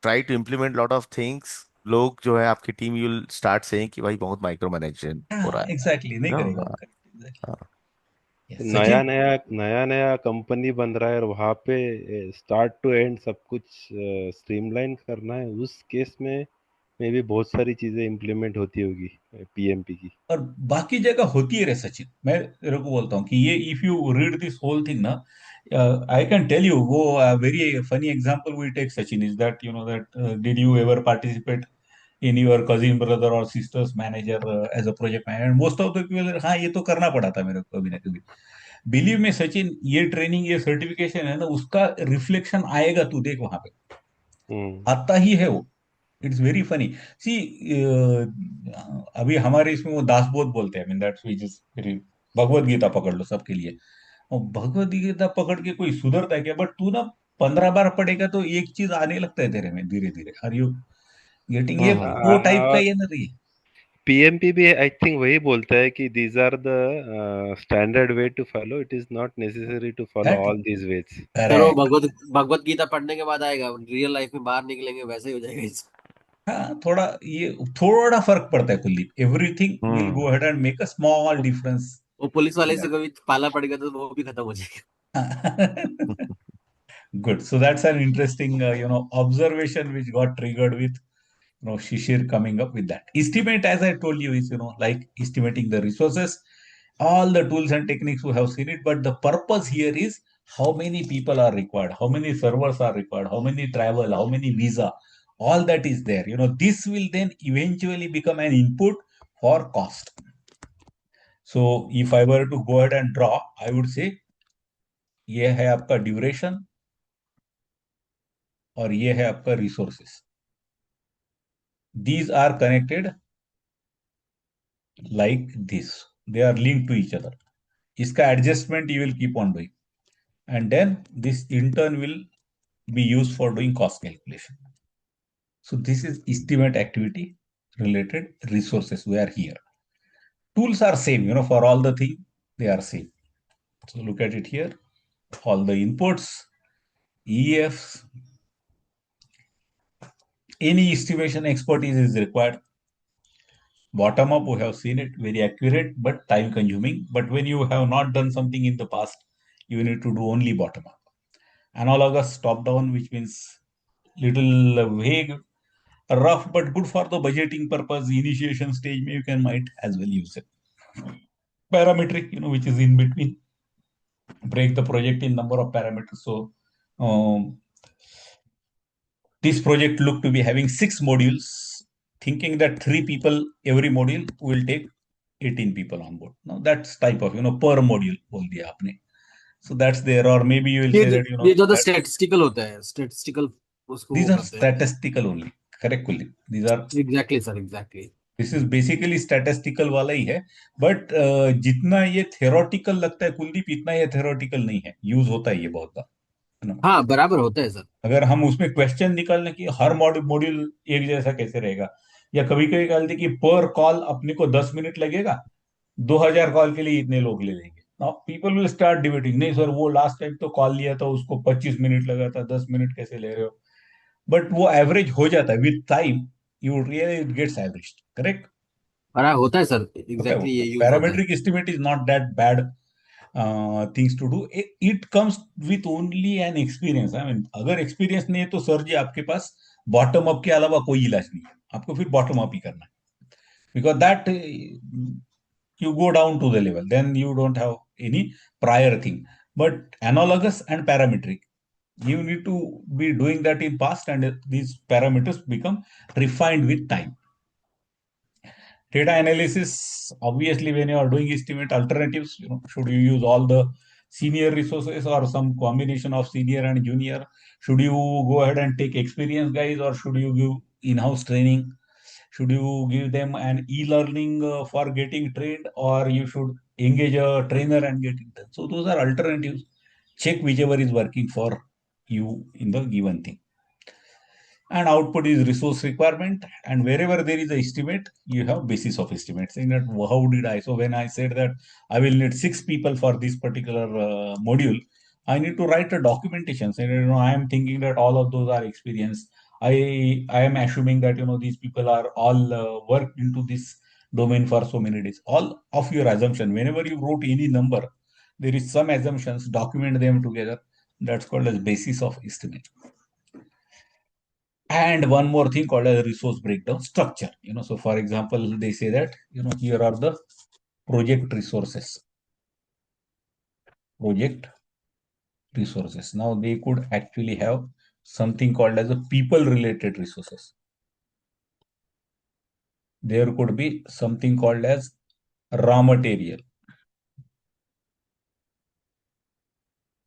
try to implement lot of things, लोग जो है आपकी team, you will start saying कि भाई बहुत माइक्रो मैनेजमेंट हो हाँ रहा है. एग्जैक्टली, नहीं ना. करेगा वो, हाँ. Correct, exactly. हाँ. यस नया सचिन. नया नया नया कंपनी बन रहा है और वहां पे स्टार्ट टू एंड सब कुछ स्ट्रीमलाइन करना है, उस केस में भी बहुत सारी चीजें इम्प्लीमेंट होती होगी पीएमपी की. और बाकी जगह होती है रे सचिन. मैं तेरे को बोलता हूँ कि ये, if you read this whole thing ना, आई कैन टेल यू, वो very funny example we take Sachin is that, that did you ever participate in your cousin brother और sisters manager as a project manager? Most of the people, हाँ ये तो करना पड़ा था मेरे को कभी ना कभी. बिलीव में सचिन, ये ट्रेनिंग, ये सर्टिफिकेशन है ना, उसका रिफ्लेक्शन आएगा, तू देख वहां पे हम्म. आता ही है वो. It's very funny. सी, अभी हमारे इसमें वो दासबोध बोलते हैं, I mean that's which is very. Bhagavad Gita पकड़ लो सबके लिए, और भगवत गीता पकड़ के कोई सुधरता है क्या? बट तू ना 15 बार पढ़ेगा तो एक चीज आने लगता है तेरे में धीरे धीरे. Are you getting? ये वो टाइप का और ये ना रही. पीएमपी भी आई थिंक वही बोलता है कि these are the standard way to follow, it is not necessary to follow that all these ways. Sir वो करेक्ट. भगवत गीता पढ़ने के बाद आएगा, रियल लाइफ में बाहर निकलेंगे वैसे ही हो जाएगा इसका। हाँ, थोड़ा ये, थोड़ा फर्क पड़ता है Kuldeep. Everything will hmm. Go ahead and make a small difference. वो पुलिस वाले से कभी पाला पड़ेगा तो वो भी खत्म हो जाएगा। Good. So that's an interesting, observation which got triggered with, Shishir coming up with that. Estimate, as I told you, is, like estimating the resources, all the tools and techniques we have seen it. But the purpose here is how many people are required, how many servers are required, how many travel, how many visa, all that is there. This will then eventually become an input for cost. So if I were to go ahead and draw, I would say ये है आपका duration और ये है आपका resources. These are connected like this. They are linked to each other. इसका adjustment you will keep on doing. And then this in turn will be used for doing cost calculation. So this is estimate activity related resources. We are here. Tools are same, for all the thing, they are same. So look at it here. All the inputs, EFs, any estimation expertise is required. Bottom up, we have seen it, very accurate, but time consuming. But when you have not done something in the past, you need to do only bottom up. Analogous top down, which means little vague, rough, but good for the budgeting purpose, initiation stage, you can might as well use it. Parametric, which is in between, break the project in number of parameters. So this project looked to be having 6 modules, thinking that 3 people every module will take 18 people on board. Now that's type of, per module बोल दिया आपने. So that's there, or maybe you will ये say that, ये जो that statistical होता है, statistical उसको these वो are कहते हैं. statistical only. Correct, Kuldeep. These are exactly sir, exactly. This is basically statistical वाला ही है. बट जितना ये थेरोटिकल लगता है कुलदीप, इतना ये थेरोटिकल नहीं है. यूज होता है ये बहुत बार, है ना. हाँ, बराबर होता है सर. अगर हम उसमें क्वेश्चन निकालने की हर मॉड्यूल एक जैसा कैसे रहेगा, या कभी कभी निकालते कि पर कॉल अपने को 10 मिनट लगेगा, 2000 कॉल के लिए इतने लोग ले लेंगे. पीपल विल स्टार्ट डिबेटिंग, नहीं सर वो लास्ट टाइम तो कॉल लिया था उसको 25 मिनट लगा था, 10 मिनट कैसे ले रहे हो. बट वो एवरेज हो जाता है with time. You really it gets average. Correct. बराबर होता है सर, Okay, एग्जैक्टली ये यूज होता है. parametric estimate is not that bad things to do. It comes with only an experience. I mean, अगर experience नहीं है तो सर जी आपके पास bottom up के अलावा कोई इलाज नहीं है. आपको फिर bottom up ही करना है. Because that you go down to the level, then you don't have any prior thing. But analogous and parametric, you need to be doing that in past, and these parameters become refined with time. Data analysis, obviously, when you are doing estimate alternatives, should you use all the senior resources or some combination of senior and junior? Should you go ahead and take experienced guys, or should you give in-house training? Should you give them an e-learning for getting trained, or you should engage a trainer and get it done? So those are alternatives. Check whichever is working for you in the given thing. And output is resource requirement, and wherever there is a estimate, you have basis of estimate, saying that how did I, so when I said that I will need 6 people for this particular module, I need to write a documentation saying, I am thinking that all of those are experienced. I am assuming that these people are all worked into this domain for so many days. All of your assumption, whenever you wrote any number, there is some assumptions, document them together. That's called as basis of estimate. And one more thing called as resource breakdown structure. So for example, they say that, here are the project resources. Project resources. Now they could actually have something called as a people related resources. There could be something called as raw material.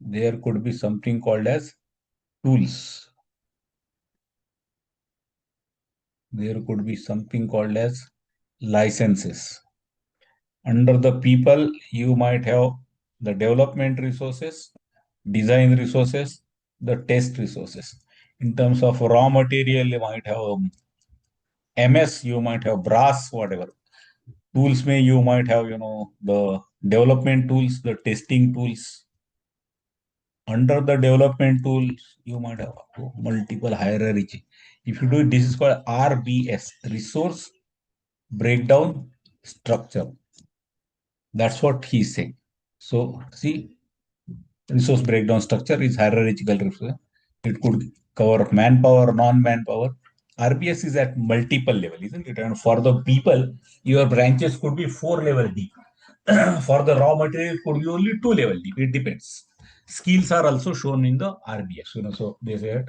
There could be something called as tools. There could be something called as licenses. Under the people, you might have the development resources, design resources, the test resources. In terms of raw material, you might have MS, you might have brass, whatever. Tools may you might have, the development tools, the testing tools. Under the development tools, you might have multiple hierarchy. If you do, this is called RBS, resource breakdown structure. That's what he's saying. So see, resource breakdown structure is hierarchical resource. It could cover manpower, non-manpower. RBS is at multiple level, isn't it? And for the people, your branches could be 4 level deep. For the raw material, it could be only 2 level deep. It depends. Skills are also shown in the RBS. So they said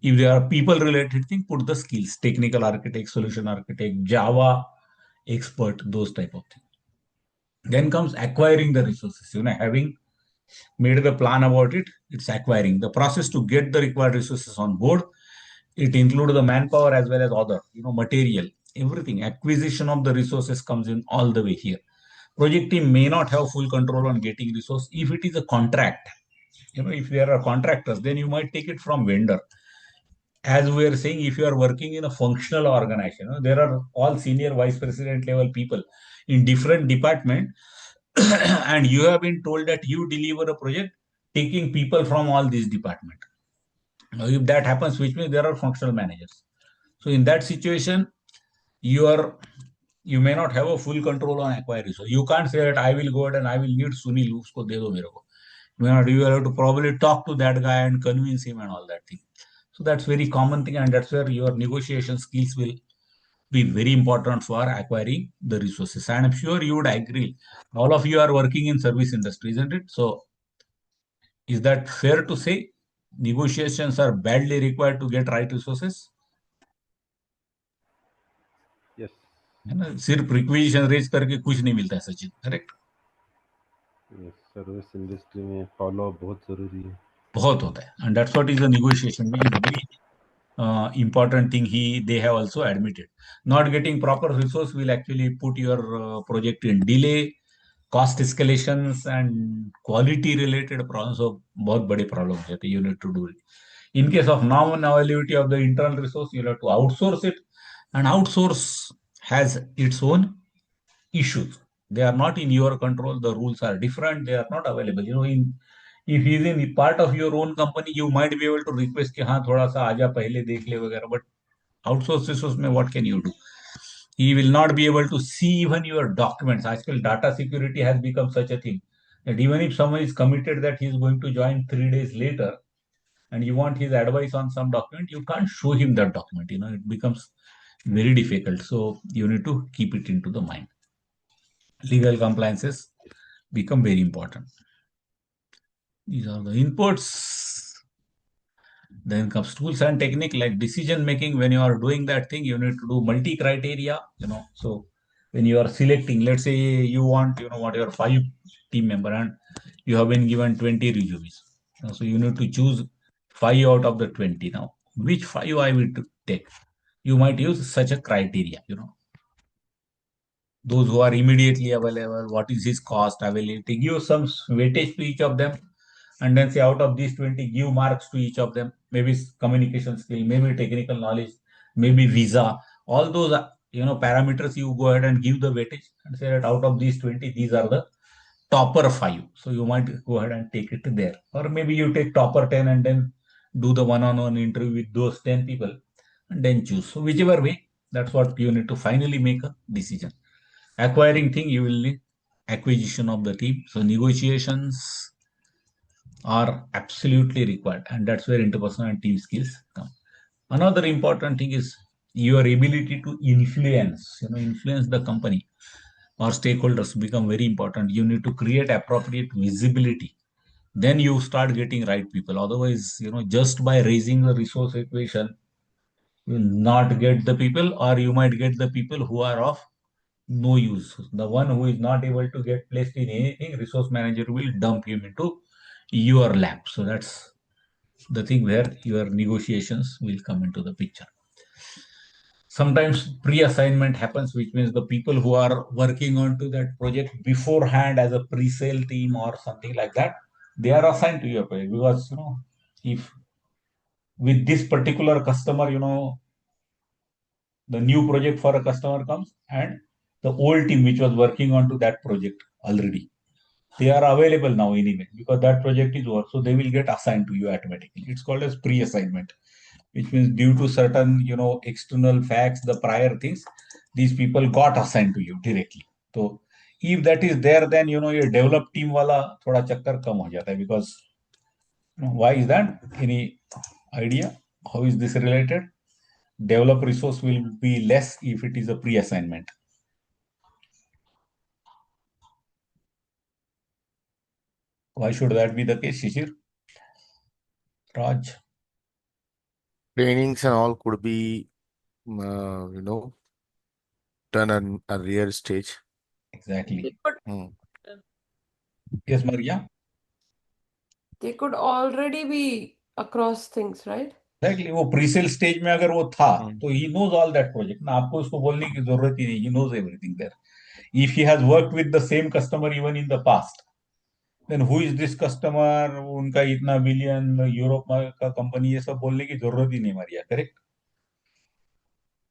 if there are people related thing, put the skills: technical architect, solution architect, Java expert, those type of things. Then comes acquiring the resources. Having made the plan about it, it's acquiring. The process to get the required resources on board, it includes the manpower as well as other, material, everything. Acquisition of the resources comes in all the way here. Project team may not have full control on getting resource. If it is a contract, if there are contractors, then you might take it from vendor. As we are saying, if you are working in a functional organization, there are all senior vice president level people in different department, and you have been told that you deliver a project taking people from all these department. Now, if that happens, which means there are functional managers. So in that situation, you are you may not have a full control on acquiring. So you can't say that I will go ahead and I will need Sunil, usko de do mere ko. You have to probably talk to that guy and convince him and all that thing. So that's very common thing, and that's where your negotiation skills will be very important for acquiring the resources. And I'm sure you would agree. All of you are working in service industry, isn't it? So is that fair to say? Negotiations are badly required to get right resources. Yes. है ना, सिर्फ requisition raise करके कुछ नहीं मिलता है, Sachin, correct? Yes, service industry में follow up बहुत जरूरी है. बहुत होता है, and that's what is the negotiation, which is very important thing they have also admitted. Not getting proper resource will actually put your project in delay, cost escalations and quality related problems. So बहुत बड़े problem हो जाते हैं, you need to do it. In case of non-availability of the internal resource, you have to outsource it, and outsource has its own issues. They are not in your control. The rules are different. They are not available. If he's in part of your own company, you might be able to request कि हाँ थोड़ा सा आजा पहले देख ले वगैरह. But outsource resource में what can you do? He will not be able to see even your documents. आजकल data security has become such a thing that even if someone is committed that he is going to join 3 days later, and you want his advice on some document, you can't show him that document. It becomes very difficult. So you need to keep it into the mind. Legal compliances become very important. These are the inputs. Then comes tools and technique like decision making. When you are doing that thing, you need to do multi criteria. So when you are selecting, let's say you want, what your 5 team member, and you have been given 20 resumes. So you need to choose 5 out of the 20. Now, which 5 I will take? You might use such a criteria. Those who are immediately available, what is his cost, availability, give some weightage to each of them, and then say out of these 20, give marks to each of them. Maybe communication skill, maybe technical knowledge, maybe visa. All those parameters, you go ahead and give the weightage and say that out of these 20, these are the topper 5. So you might go ahead and take it there. Or maybe you take topper 10 and then do the one-on-one interview with those 10 people and then choose. So whichever way, that's what you need to finally make a decision. Acquiring thing, you will need acquisition of the team. So negotiations are absolutely required, and that's where interpersonal and team skills come. Another important thing is your ability to influence the company or stakeholders become very important. You need to create appropriate visibility. Then you start getting right people. Otherwise, just by raising the resource equation, you will not get the people, or you might get the people who are of no use. The one who is not able to get placed in anything, resource manager will dump him into your lap. So that's the thing where your negotiations will come into the picture. Sometimes pre-assignment happens, which means the people who are working onto that project beforehand as a pre-sale team or something like that, they are assigned to your project because if with this particular customer, the new project for a customer comes, and the old team which was working on to that project already, they are available now anyway because that project is over, so they will get assigned to you automatically. It's called as pre-assignment, which means due to certain external facts, the prior things, these people got assigned to you directly. So if that is there, then your developed team wala thoda chakkar kam ho jata hai, because why is that? Any idea how is this related? Develop resource will be less if it is a pre-assignment. Why should that be the case, Shishir? Raj? Trainings and all could be, uh, you know, done on a real stage. Exactly. But Hmm. Yes, Maria. They could already be across things, right? Exactly. वो pre-sale stage में अगर वो था, Hmm. तो he knows all that project. ना आपको उसको बोलने की जरूरत ही नहीं. He knows everything there. If he has worked with the same customer even in the past, then who is this customer? उनका इतना बिलियन यूरोप का कंपनी, ये सब बोलने की जरूरत ही नहीं मारिया. करेक्ट.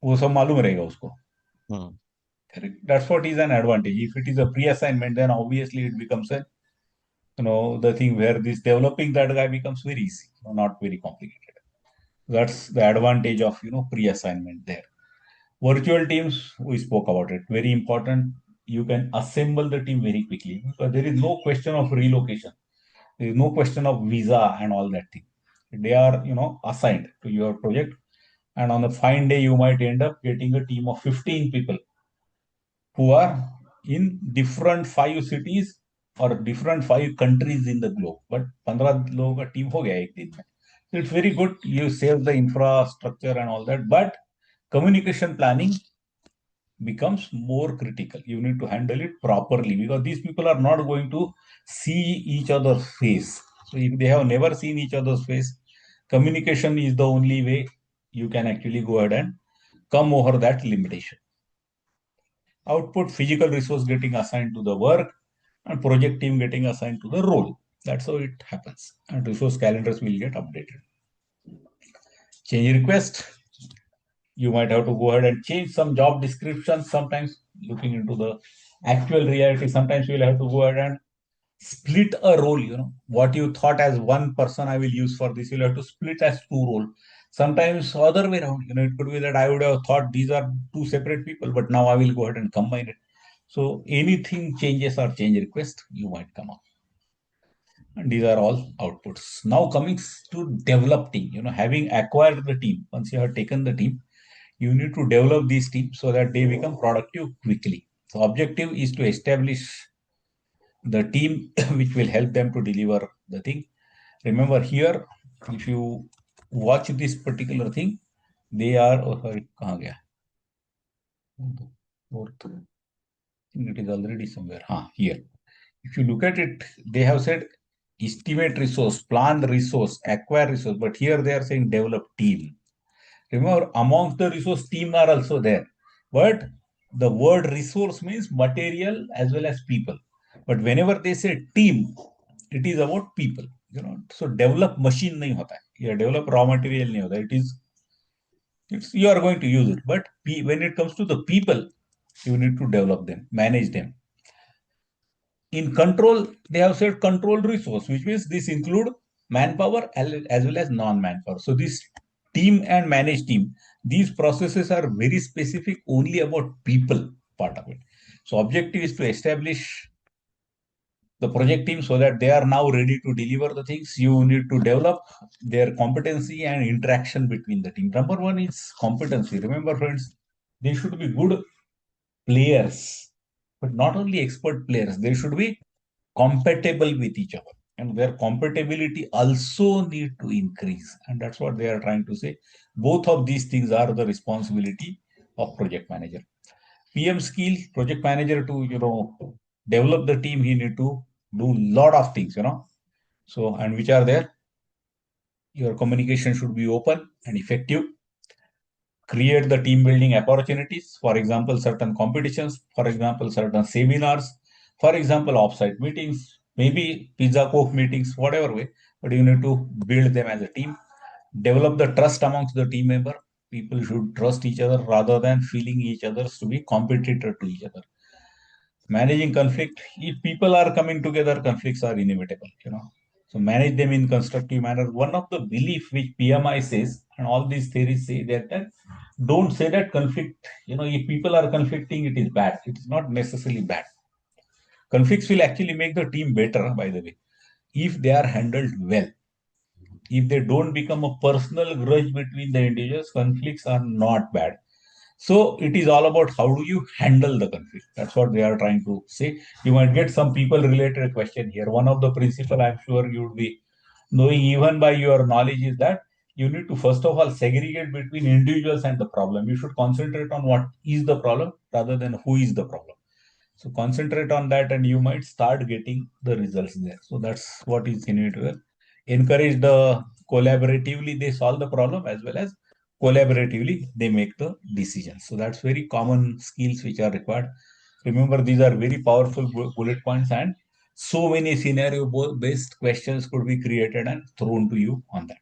वो सब मालूम रहेगा उसको. Hmm. Correct. That's what is an advantage. If it is a pre-assignment, then obviously it becomes a, the thing where this developing that guy becomes very easy, not very complicated. That's the advantage of pre-assignment there. Virtual teams, we spoke about it. Very important. You can assemble the team very quickly because there is no question of relocation. There is no question of visa and all that thing. They are assigned to your project, and on the fine day you might end up getting a team of 15 people who are in different 5 cities or different 5 countries in the globe. But 15 लोगों का team हो गया एक दिन में. So it's very good. You save the infrastructure and all that, but communication planning becomes more critical. You need to handle it properly because these people are not going to see each other's face. So if they have never seen each other's face, communication is the only way you can actually go ahead and come over that limitation. Output, physical resource getting assigned to the work and project team getting assigned to the role. That's how it happens. And resource calendars will get updated. Change request, you might have to go ahead and change some job descriptions. Sometimes looking into the actual reality, sometimes you'll have to go ahead and split a role. What you thought as one person I will use for this, you'll have to split as two role. Sometimes other way around, it could be that I would have thought these are two separate people, but now I will go ahead and combine it. So anything changes or change request, you might come up. And these are all outputs. Now coming to develop team, having acquired the team, once you have taken the team, you need to develop these teams so that they become productive quickly. So objective is to establish the team which will help them to deliver the thing. Remember here, if you watch this particular thing, they are, oh sorry, kahan gaya? Fourth. I think it is already somewhere. Here. If you look at it, they have said estimate resource, plan the resource, acquire resource, but here they are saying develop team. Remember, amongst the resource, team are also there. But the word resource means material as well as people. But whenever they say team, it is about people. So develop machine nahi hota hai. Yeah, develop raw material nahi hota. It's you are going to use it. But when it comes to the people, you need to develop them, manage them. In control, they have said control resource, which means this include manpower as well as non-manpower. So this team and manage team, these processes are very specific only about people part of it. So objective is to establish the project team so that they are now ready to deliver the things. You need to develop their competency and interaction between the team. Number one is competency. Remember, friends, they should be good players, but not only expert players. They should be compatible with each other, and their compatibility also need to increase, and that's what they are trying to say. Both of these things are the responsibility of project manager. PM skill, project manager, to develop the team, he need to do lot of things. So, and which are there, your communication should be open and effective. Create the team building opportunities, for example certain competitions, for example certain seminars, for example offsite meetings, maybe pizza coke meetings, whatever way, but you need to build them as a team. Develop the trust amongst the team member. People should trust each other rather than feeling each others to be competitor to each other. Managing conflict, if people are coming together, conflicts are inevitable. So manage them in constructive manner. One of the belief which PMI says, and all these theories say that don't say that conflict, if people are conflicting, it is bad. It is not necessarily bad. Conflicts will actually make the team better, by the way, if they are handled well. If they don't become a personal grudge between the individuals, conflicts are not bad. So it is all about how do you handle the conflict. That's what they are trying to say. You might get some people related question here. One of the principle I'm sure you would be knowing even by your knowledge is that you need to first of all segregate between individuals and the problem. You should concentrate on what is the problem rather than who is the problem. So concentrate on that and you might start getting the results there. So that's what is inevitable. Encourage the collaboratively, they solve the problem as well as collaboratively, they make the decisions. So that's very common skills which are required. Remember, these are very powerful bullet points and so many scenario based questions could be created and thrown to you on that.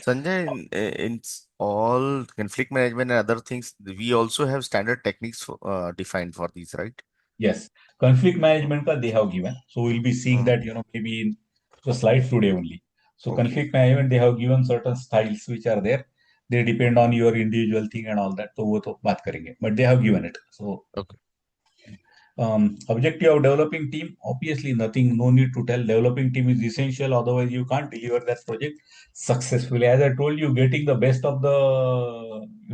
Sanjay, in all conflict management and other things, we also have standard techniques defined for these, right? Yes, conflict management they have given. So we'll be seeing Hmm. that, maybe in the slides today only. So Okay. conflict management, they have given certain styles which are there. They depend on your individual thing and all that. So वो तो बात करेंगे. But they have given it. So Okay. objective of developing team, obviously nothing, no need to tell. Developing team is essential, otherwise you can't deliver that project successfully. As I told you, getting the best of the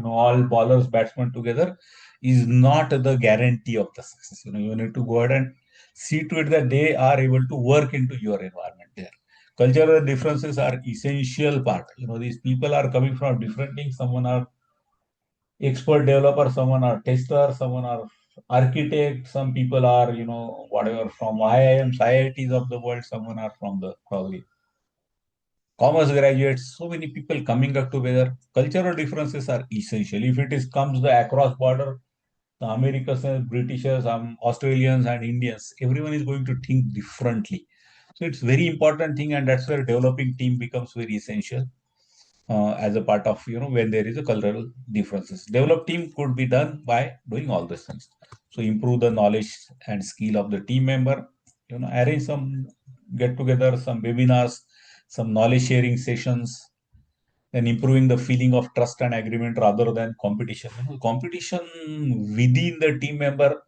all bowlers, batsmen together is not the guarantee of the success. You need to go ahead and see to it that they are able to work into your environment there. Cultural differences are essential part. These people are coming from different things. Someone are expert developer, someone are tester, someone are architect, some people are, whatever from IIMs, IITs of the world, someone are from the probably commerce graduates, so many people coming up together. Cultural differences are essential. If it is comes the across border, the Americans and Britishers, Australians and Indians, everyone is going to think differently. So it's very important thing, and that's where developing team becomes very essential as a part of when there is a cultural differences. Develop team could be done by doing all these things. So improve the knowledge and skill of the team member. Arrange some get together, some webinars, some knowledge sharing sessions. Then improving the feeling of trust and agreement rather than competition. Competition within the team member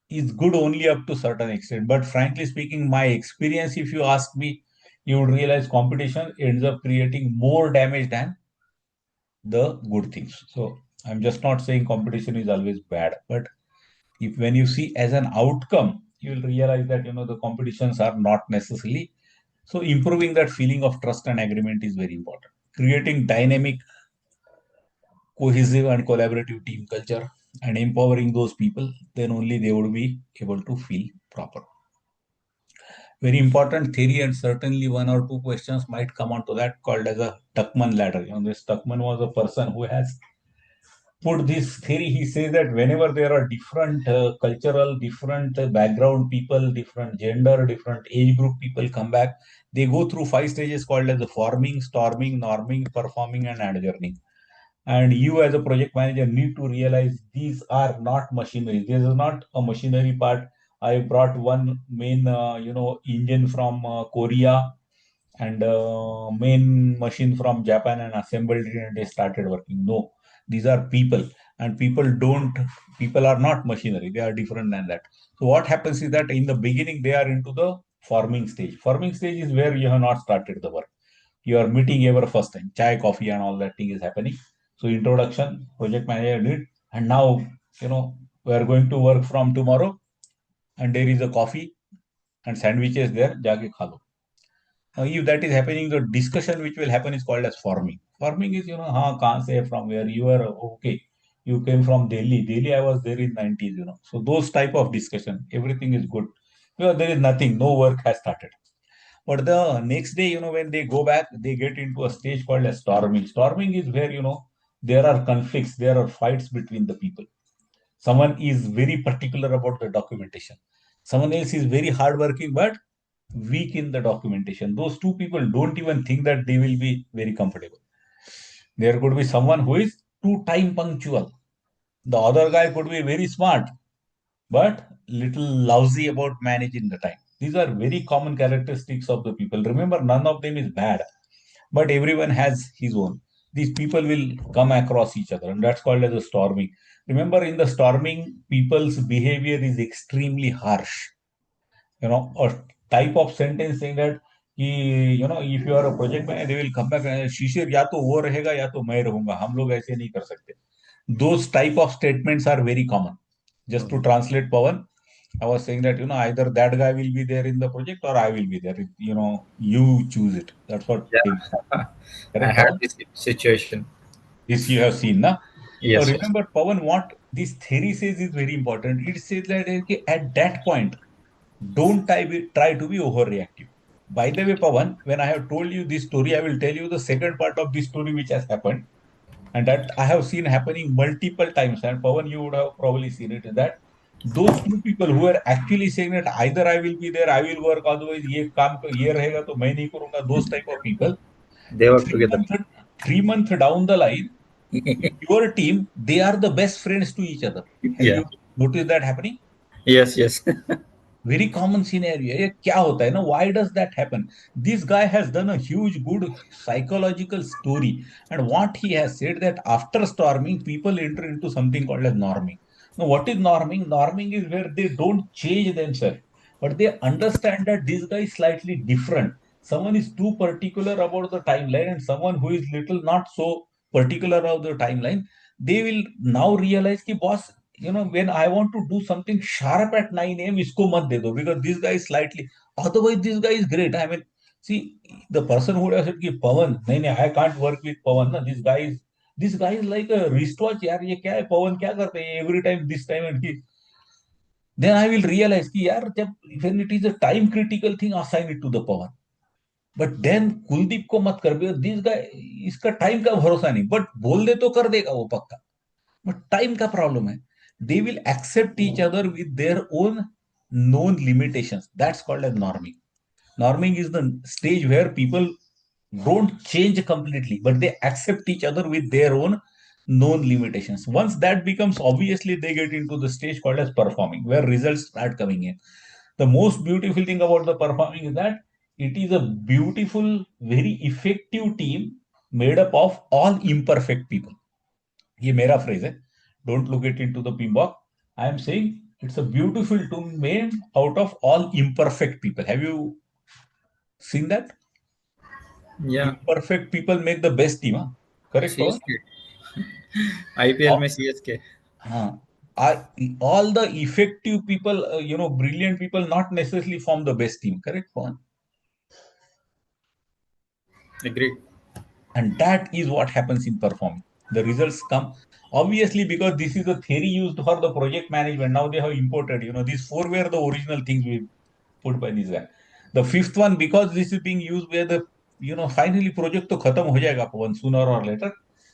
is good only up to certain extent. But frankly speaking, my experience, if you ask me, you would realize competition ends up creating more damage than the good things. So I'm just not saying competition is always bad, but if when you see as an outcome, you will realize that the competitions are not necessarily. So improving that feeling of trust and agreement is very important. Creating dynamic, cohesive, and collaborative team culture and empowering those people, then only they would be able to feel proper. Very important theory, and certainly one or two questions might come onto that, called as a Tuckman ladder. This Tuckman was a person who has put this theory. He says that whenever there are different cultural, different background people, different gender, different age group people come back, they go through 5 stages called as the forming, storming, norming, performing, and adjourning. And you as a project manager need to realize these are not machinery. This is not a machinery part. I brought one main, engine from Korea and main machine from Japan and assembled it and they started working. No, these are people, and people are not machinery. They are different than that. So what happens is that in the beginning they are into the forming stage. Forming stage is where you have not started the work. You are meeting ever first time, chai, coffee, and all that thing is happening. So introduction, project manager did, and now we are going to work from tomorrow, and there is a coffee and sandwiches there. Jaake kha lo. Now, if that is happening, the discussion which will happen is called as forming. Forming is, हाँ कहाँ से, from where you are, okay, you came from Delhi. Delhi, I was there in 90s. So those type of discussion, everything is good. There is nothing, no work has started. But the next day, when they go back, they get into a stage called as storming. Storming is where, there are conflicts, there are fights between the people. Someone is very particular about the documentation. Someone else is very hardworking, but weak in the documentation. Those two people don't even think that they will be very comfortable. There could be someone who is too time punctual. The other guy could be very smart, but little lousy about managing the time. These are very common characteristics of the people. Remember, none of them is bad, but everyone has his own. These people will come across each other, and that's called as a storming. Remember, in the storming, people's behavior is extremely harsh. A type of sentence saying that if you are a project manager, they will come back and शिशिर या तो वो रहेगा या तो मैं रहूंगा, हम लोग ऐसे नहीं कर सकते. Those type of statements are very common. Just to translate, Pawan, I was saying that either that guy will be there in the project or I will be there. You choose it. That's what came. Yeah, I Correct, had Pawan? this situation. This you have seen, na? Now Yes, yes. remember, Pawan, what this theory says is very important. It says that at that point, don't try to be overreactive. By the way, Pawan, when I have told you this story, I will tell you the second part of this story which has happened, and that I have seen happening multiple times. And Pawan, you would have probably seen it. That those two people who are actually saying that either I will be there, I will work, otherwise ये काम ये रहेगा तो मैं नहीं करूंगा. Those type of people. They work Three together. month 3 month down the line, in your team, they are the best friends to each other. Have Yeah. you noticed that happening? Yes, yes. Very common scenario. ये क्या होता है ना? Why does that happen? This guy has done a huge good psychological story, and what he has said that after storming, people enter into something called as norming. Now, what is norming? Norming is where they don't change themselves, but they understand that this guy is slightly different. Someone is too particular about the timeline, and someone who is little not so particular about the timeline, they will now realize कि boss, when I want to do something sharp at 9 a.m., isko mat de do, because this guy is slightly, otherwise this guy is great. I mean, see, the person who would have said ki Pawan, nahi, nahi, I can't work with Pawan, na, this guy is like a wristwatch, yaar, ye kya hai, Pawan kya karte hai, every time, this time, and then I will realize ki yaar, when it is a time critical thing, assign it to the Pawan. But then Kuldeep को मत कर, because this guy, इसका time का भरोसा नहीं, but बोल दे तो कर देगा वो पक्का. बट टाइम का प्रॉब्लम है. They will accept each other with their own known limitations. That's called as norming. Norming is the stage where people don't change completely, but they accept each other with their own known limitations. Once that becomes, obviously they get into the stage called as performing, where results start coming in. The most beautiful thing about the performing is that it is a beautiful, very effective team made up of all imperfect people. ये मेरा phrase है. Don't look it into the PMBOK. I am saying it's a beautiful team made out of all imperfect people. Have you seen that? Yeah. Imperfect people make the best team. Huh? Correct, Pawan? CSK. IPL में CSK. हाँ. All the effective people, brilliant people, not necessarily form the best team. Correct, Pawan? Agreed. And that is what happens in performing. The results come, obviously, because this is a theory used for the project management. Now they have imported, these four were the original things we put by this guy. The fifth one, because this is being used where the, finally project to khatam ho jayega, Pawan, sooner or later.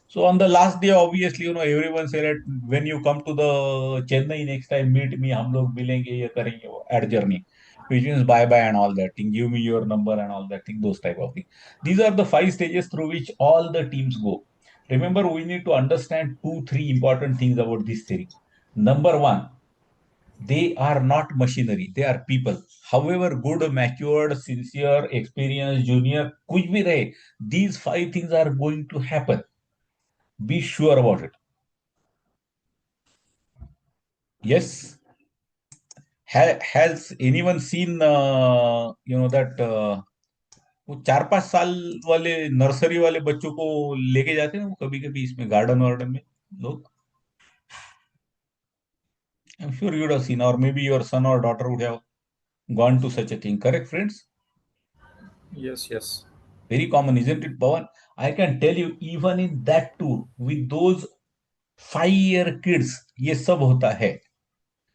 So on the last day, obviously, everyone said that when you come to the Chennai next time, meet me, hum log milenge, ye karenge, ad journey, which means bye bye and all that thing. Give me your number and all that thing, those type of things. These are the 5 stages through which all the teams go. Remember, we need to understand 2, 3 important things about this theory. Number one, they are not machinery, they are people. However good, matured, sincere, experienced, junior, kuch bhi rahe, these 5 things are going to happen. Be sure about it. Yes. Has anyone seen, that वो 4-5 साल वाले nursery वाले बच्चों को लेके जाते हैं वो कभी कभी इसमें गार्डन वार्डन में लोग. I'm sure you would have seen, or maybe your son or daughter would have gone to such a thing. Correct, friends? Yes, yes. Very common, isn't it, Pawan? I can tell you, even in that tour, with those 5-year kids, ये सब होता है.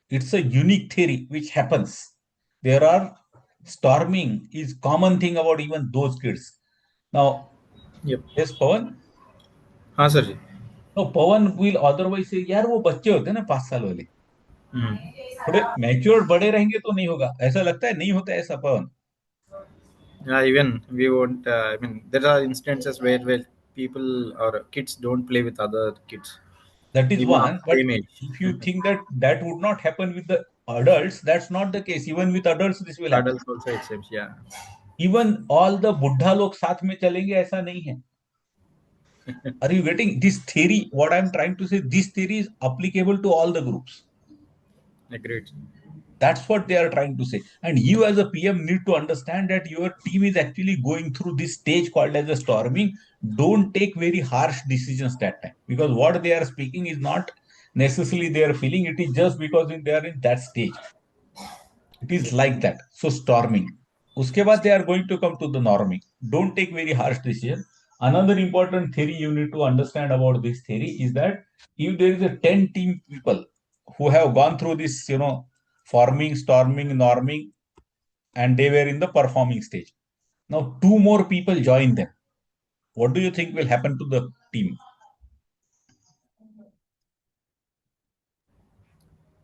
It's a unique theory which happens. There are storming is common thing about even those kids. Now, Yep. yes, Pawan. हाँ sir ji. No, Pawan will otherwise say, यार वो बच्चे होते हैं ना 5 साल वाले, थोड़े मैच्योर बड़े रहेंगे तो नहीं होगा. ऐसा लगता है नहीं होता है ऐसा, Pawan? Yeah, even we won't. I mean, there are instances where people or kids don't play with other kids, That is even of one. But same age. if you think that that would not happen with the adults, that's not the case. Even with adults, this will happen. Adults also it seems. Yeah. Even all the बुढ़ा लोग साथ में चलेंगे ऐसा नहीं है. Are you getting this theory? What I'm trying to say, this theory is applicable to all the groups. Agreed. That's what they are trying to say. And you as a PM need to understand that your team is actually going through this stage called as a storming. Don't take very harsh decisions that time, because what they are speaking is not necessarily their feeling. It is just because they are in that stage. It is like that. So storming. Uske baad they are going to come to the norming. Don't take very harsh decision. Another important theory you need to understand about this theory is that if there is a 10 team people who have gone through this, forming, storming, norming, and they were in the performing stage. Now, two more people join them. What do you think will happen to the team?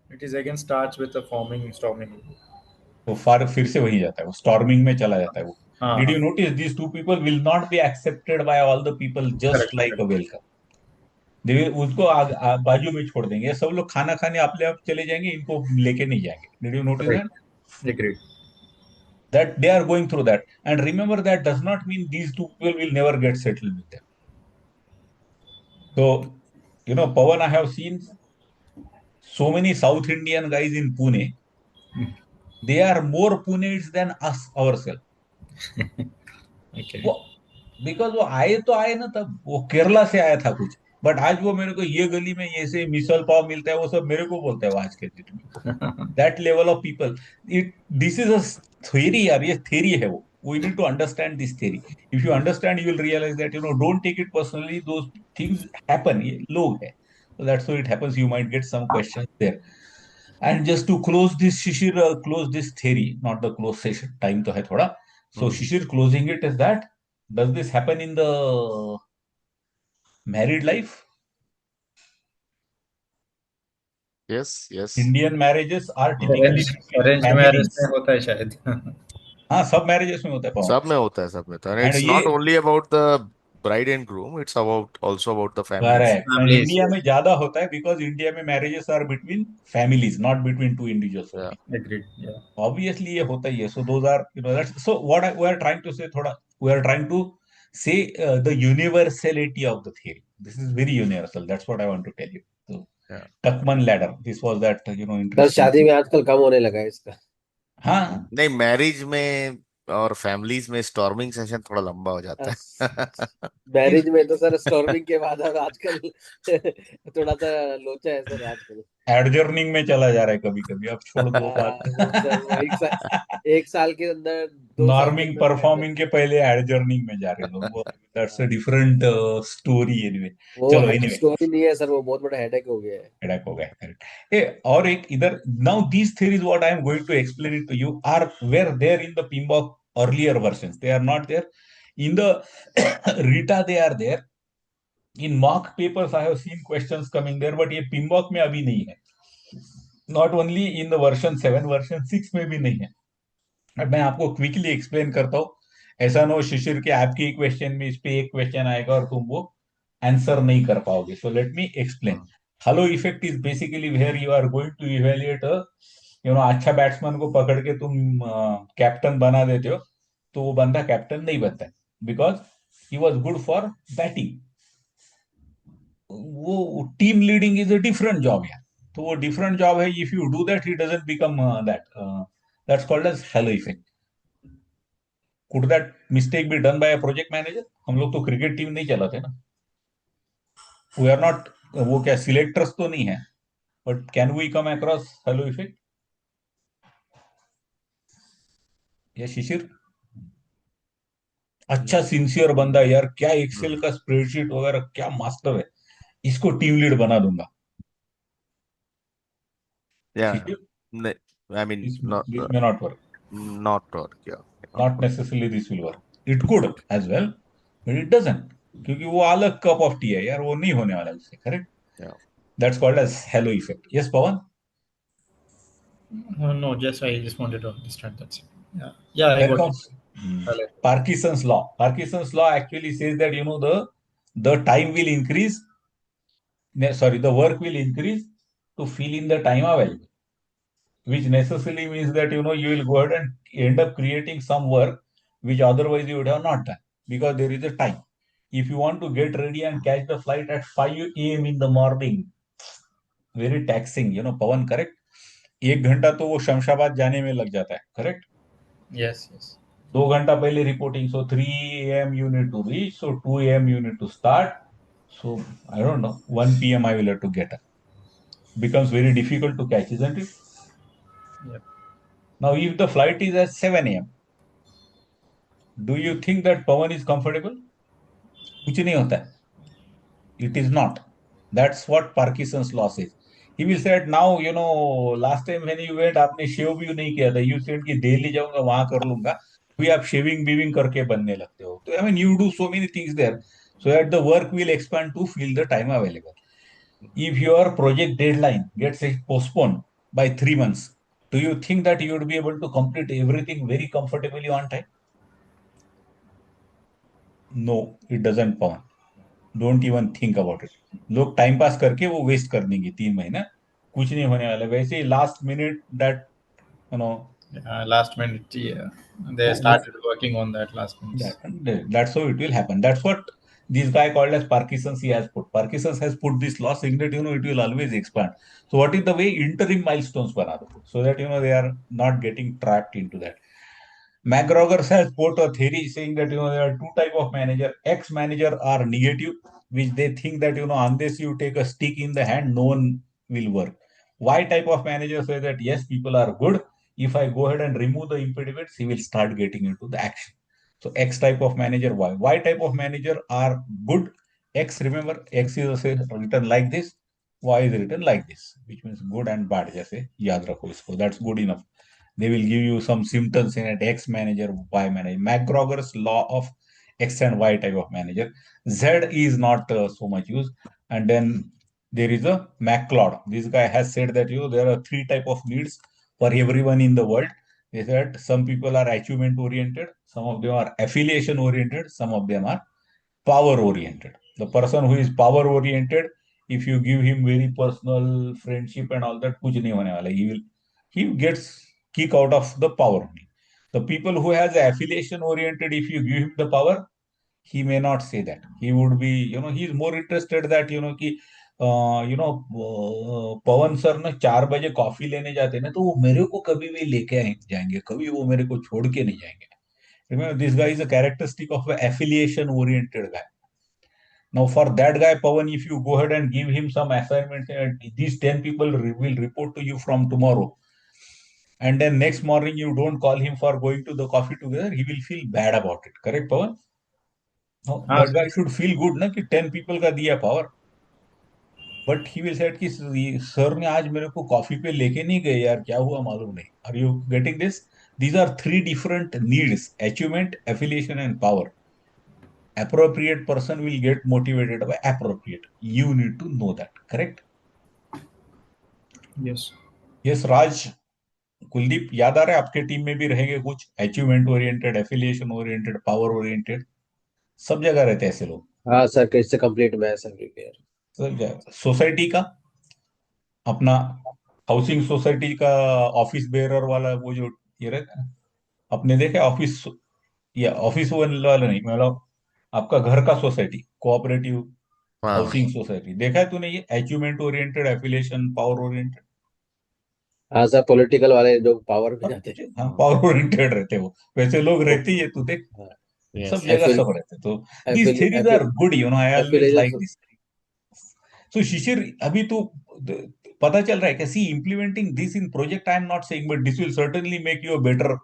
It is again starts with the forming, storming. तो फिर से वही जाता है, वो storming में चला जाता है वो. Did you हाँ. notice these two people will not be accepted by all the people just Correct, like correct. a welcome? उसको बाजू में छोड़ देंगे, सब लोग खाना खाने अपने आप चले जाएंगे, इनको लेके नहीं जाएंगे. Did you notice Right. that? Agreed. That they are going through that. And remember, that does not mean these two people will never get settled with them. So, Pawan, I have seen so many South Indian guys in Pune. They are more Pune's than us ourselves. Okay. वो because वो आए तो आए ना, तब वो केरला से आया था कुछ, बट आज वो मेरे को ये गली में ऐसे मिसल पाव मिलता है, वो सब मेरे को बोलता है वो आज के डेट में. That level of people. This is a theory यार, ये थ्योरी है वो. We need to understand this theory. If you understand you will realise that don't take it personally, those things happen, ये लोग है. So that's why it happens. You might get some questions there. And just to close this, Shishir, close this theory, not the close session. Time to hai thoda. So Shishir, closing it is that, does this happen in the married life? Yes, yes. Indian marriages are typically Arranged, between arranged marriage में families. होता है शायद. हाँ, सब marriages में होता है पवन. सब में होता है, सब में होता है. And It's ये not only about the bride and groom, it's about also about the families. correct. And Families. India में ज्यादा होता है because India में marriages are between families, not between two individuals Yeah. only. Agreed. Yeah. Obviously ये होता ही है. So those are, that's so what we are trying to say. थोड़ा we are trying to say the universality of the theory. This is very universal. That's what I want to tell you. So Yeah. Tuckman ladder. This was that sir interesting. शादी में आजकल कम होने लगा है इसका. हाँ, नहीं, मैरिज में और फैमिलीज में स्टॉर्मिंग सेशन थोड़ा लंबा हो जाता है. मैरिज में तो सर स्टॉर्मिंग के बाद अब आजकल थोड़ा सा लोचा है सर आजकल. एडजर्निंग में चला जा रहा है कभी कभी. अब छोड़ दो बात. वो सर वो एक साल के अंदर 2 साल के नॉर्मिंग अंदर परफॉर्मिंग के पहले एडजर्निंग में जा रहे लोग. वो that's a different story. Anyway, वो चलो एनीवे, स्टोरी नहीं है सर, वो बहुत बड़ा हेडेक हो गया है. हेडेक हो गया. करेक्ट. और एक इधर, now these theories what I am going to explain it to you are were there in the PMBOK earlier versions. They are not there in the Rita. They are there in mock papers. I have seen questions coming there, but ये पिम्बॉक में अभी नहीं है. Not only in the version 7, version 6 में भी नहीं है. अब मैं आपको क्विकली एक्सप्लेन करता हूँ. ऐसा ना हो शिशिर के आपके क्वेश्चन में इस पे एक क्वेश्चन आएगा और तुम वो आंसर नहीं कर पाओगे. So let me explain. Halo effect is basically where you are going to evaluate अच्छा बैट्समैन को पकड़ के तुम कैप्टन बना देते हो, तो वो बंदा कैप्टन नहीं बनता है because he was good for batting. वो team leading is a different job है. तो वो डिफरेंट जॉब है. If you do that he doesn't become that. That's called as halo effect. Could that mistake be done by a project manager? हम लोग तो cricket team नहीं चलाते ना. वी आर नॉट वो क्या सिलेक्टर्स तो नहीं है, but can we come across halo effect? या शिशिर अच्छा सिंसियर बंदा यार, क्या एक्सेल का स्प्रेडशीट वगैरह क्या मास्टर है, इसको टीम लीड बना दूंगा. Yeah. Shishir, I mean, this may not work. not work. Yeah. Not necessarily this will work. It could as well, but it doesn't. क्योंकि वो अलग कप ऑफ टी है यार, वो नहीं होने वाला उससे. Correct. Yeah. That's called as halo effect. Yes, Pawan? No, I just wanted to understand that. Yeah. Yeah, I Then got it. comes Parkinson's law. Parkinson's law actually says that the time will increase. Sorry, the work will increase to fill in the time available, which necessarily means that you will go ahead and end up creating some work which otherwise you would have not done because there is a time. If you want to get ready and catch the flight at 5 a.m. in the morning, very taxing, Pawan, correct? 1 घंटा तो वो शमशाबाद जाने में लग जाता है. Correct. Yes, yes. 2 घंटा पहले reporting. So 3 a.m. you need to reach. So 2 a.m. you need to start. So I don't know. 1 p.m. I will have to get up. Becomes very difficult to catch, isn't it? Yep. Now, if the flight is at 7 a.m., do you think that Pawan is comfortable? कुछ नहीं होता है. It is not. That's what Parkinson's loss is. He will say that now, last time when you went, आपने शेव भी नहीं किया था. You said कि दिल्ली जाऊंगा वहां कर लूंगा. अभी आप शेविंग बीविंग करके बनने लगते हो. तो I mean, you do so many things there, so that the work will expand to fill the time available. If your project deadline gets postponed by 3 months, do you think that you would be able to complete everything very comfortably on time? No, it doesn't, Pawan. Don't even think about it. लोग time pass करके वो waste कर देंगे 3 महीना. कुछ नहीं होने वाला. वैसे ही last minute that you know Last minute, yeah. They वो started working on that last minute. that's how it will happen. That's what this guy called as Parkinson's he has put. Parkinson's has put this law saying that it will always expand. So what is the way interim milestones bana do so that they are not getting trapped into that. McGregor has put a theory saying that there are two type of manager. Ex manager are negative, which they think that unless you take a stick in the hand, no one will work. Y type of manager say that yes, people are good. If I go ahead and remove the impediments, he will start getting into the action. So X type of manager, Y. Y type of manager are good. X, remember, X is written like this. Y is written like this, which means good and bad. जैसे याद रखो इसको. That's good enough. They will give you some symptoms in it. X manager, Y manager. McGregor's law of X and Y type of manager. Z is not so much used. And then there is a McLeod. This guy has said that there are three type of needs for everyone in the world. They said some people are achievement oriented, some of them are affiliation oriented, some of them are power oriented. The person who is power oriented, if you give him very personal friendship and all that, कुछ नहीं होने वाला. He gets kick out of the power only. The people who has affiliation oriented, if you give him the power, he may not say that. He would be, he is more interested that कि पवन sir ना 4 बजे coffee लेने जाते ना तो वो मेरे को कभी भी लेके जाएंगे, कभी वो मेरे को छोड़ के नहीं जाएंगे. Remember, this guy is a characteristic of an affiliation oriented guy. Now, for that guy, Pawan, if you go ahead and give him some assignments, these 10 people will report to you from tomorrow, and then next morning you don't call him for going to the coffee together, he will feel bad about it. Correct, Pawan? No, हाँ that guy should feel good, na, कि 10 people का दिया power. But he will say कि sir ने आज मेरे को coffee पे लेके नहीं गए यार, क्या हुआ मालूम नहीं. Are you getting this? These are three different needs: achievement, affiliation, and power. Appropriate person will get motivated by appropriate. You need to know that. Correct? yes. Yes, Raj. Kuldeep, याद आ रहा है आपके टीम में भी रहेंगे कुछ achievement oriented, affiliation oriented, power oriented. सब जगह रहते हैं ऐसे लोग. हाँ सर, कैसे कंप्लीट में है सर रिपेयर. सब जगह. सोसाइटी का अपना हाउसिंग सोसाइटी का ऑफिस बेरर वाला वो जो ये रहता है ना, अपने देखे ऑफिस, या ऑफिस वाला नहीं, मतलब आपका घर का सोसाइटी, कोऑपरेटिव हाँ हाउसिंग सोसाइटी देखा है तूने? ये achievement oriented, affiliation, power oriented. हाँ सर, पॉलिटिकल वाले जो पावर में जाते हैं. हाँ, पावर ओरिएंटेड रहते हैं वो. वैसे लोग रहते ही है, तू देख. हाँ. सब यस जगह एफिल सब रहते हैं. तो these Eiffel theories are Eiffel good, I always like affiliation. this. So शिशिर, अभी तू पता चल रहा है कैसी implementing this in project. I am not saying, but this will certainly make you a better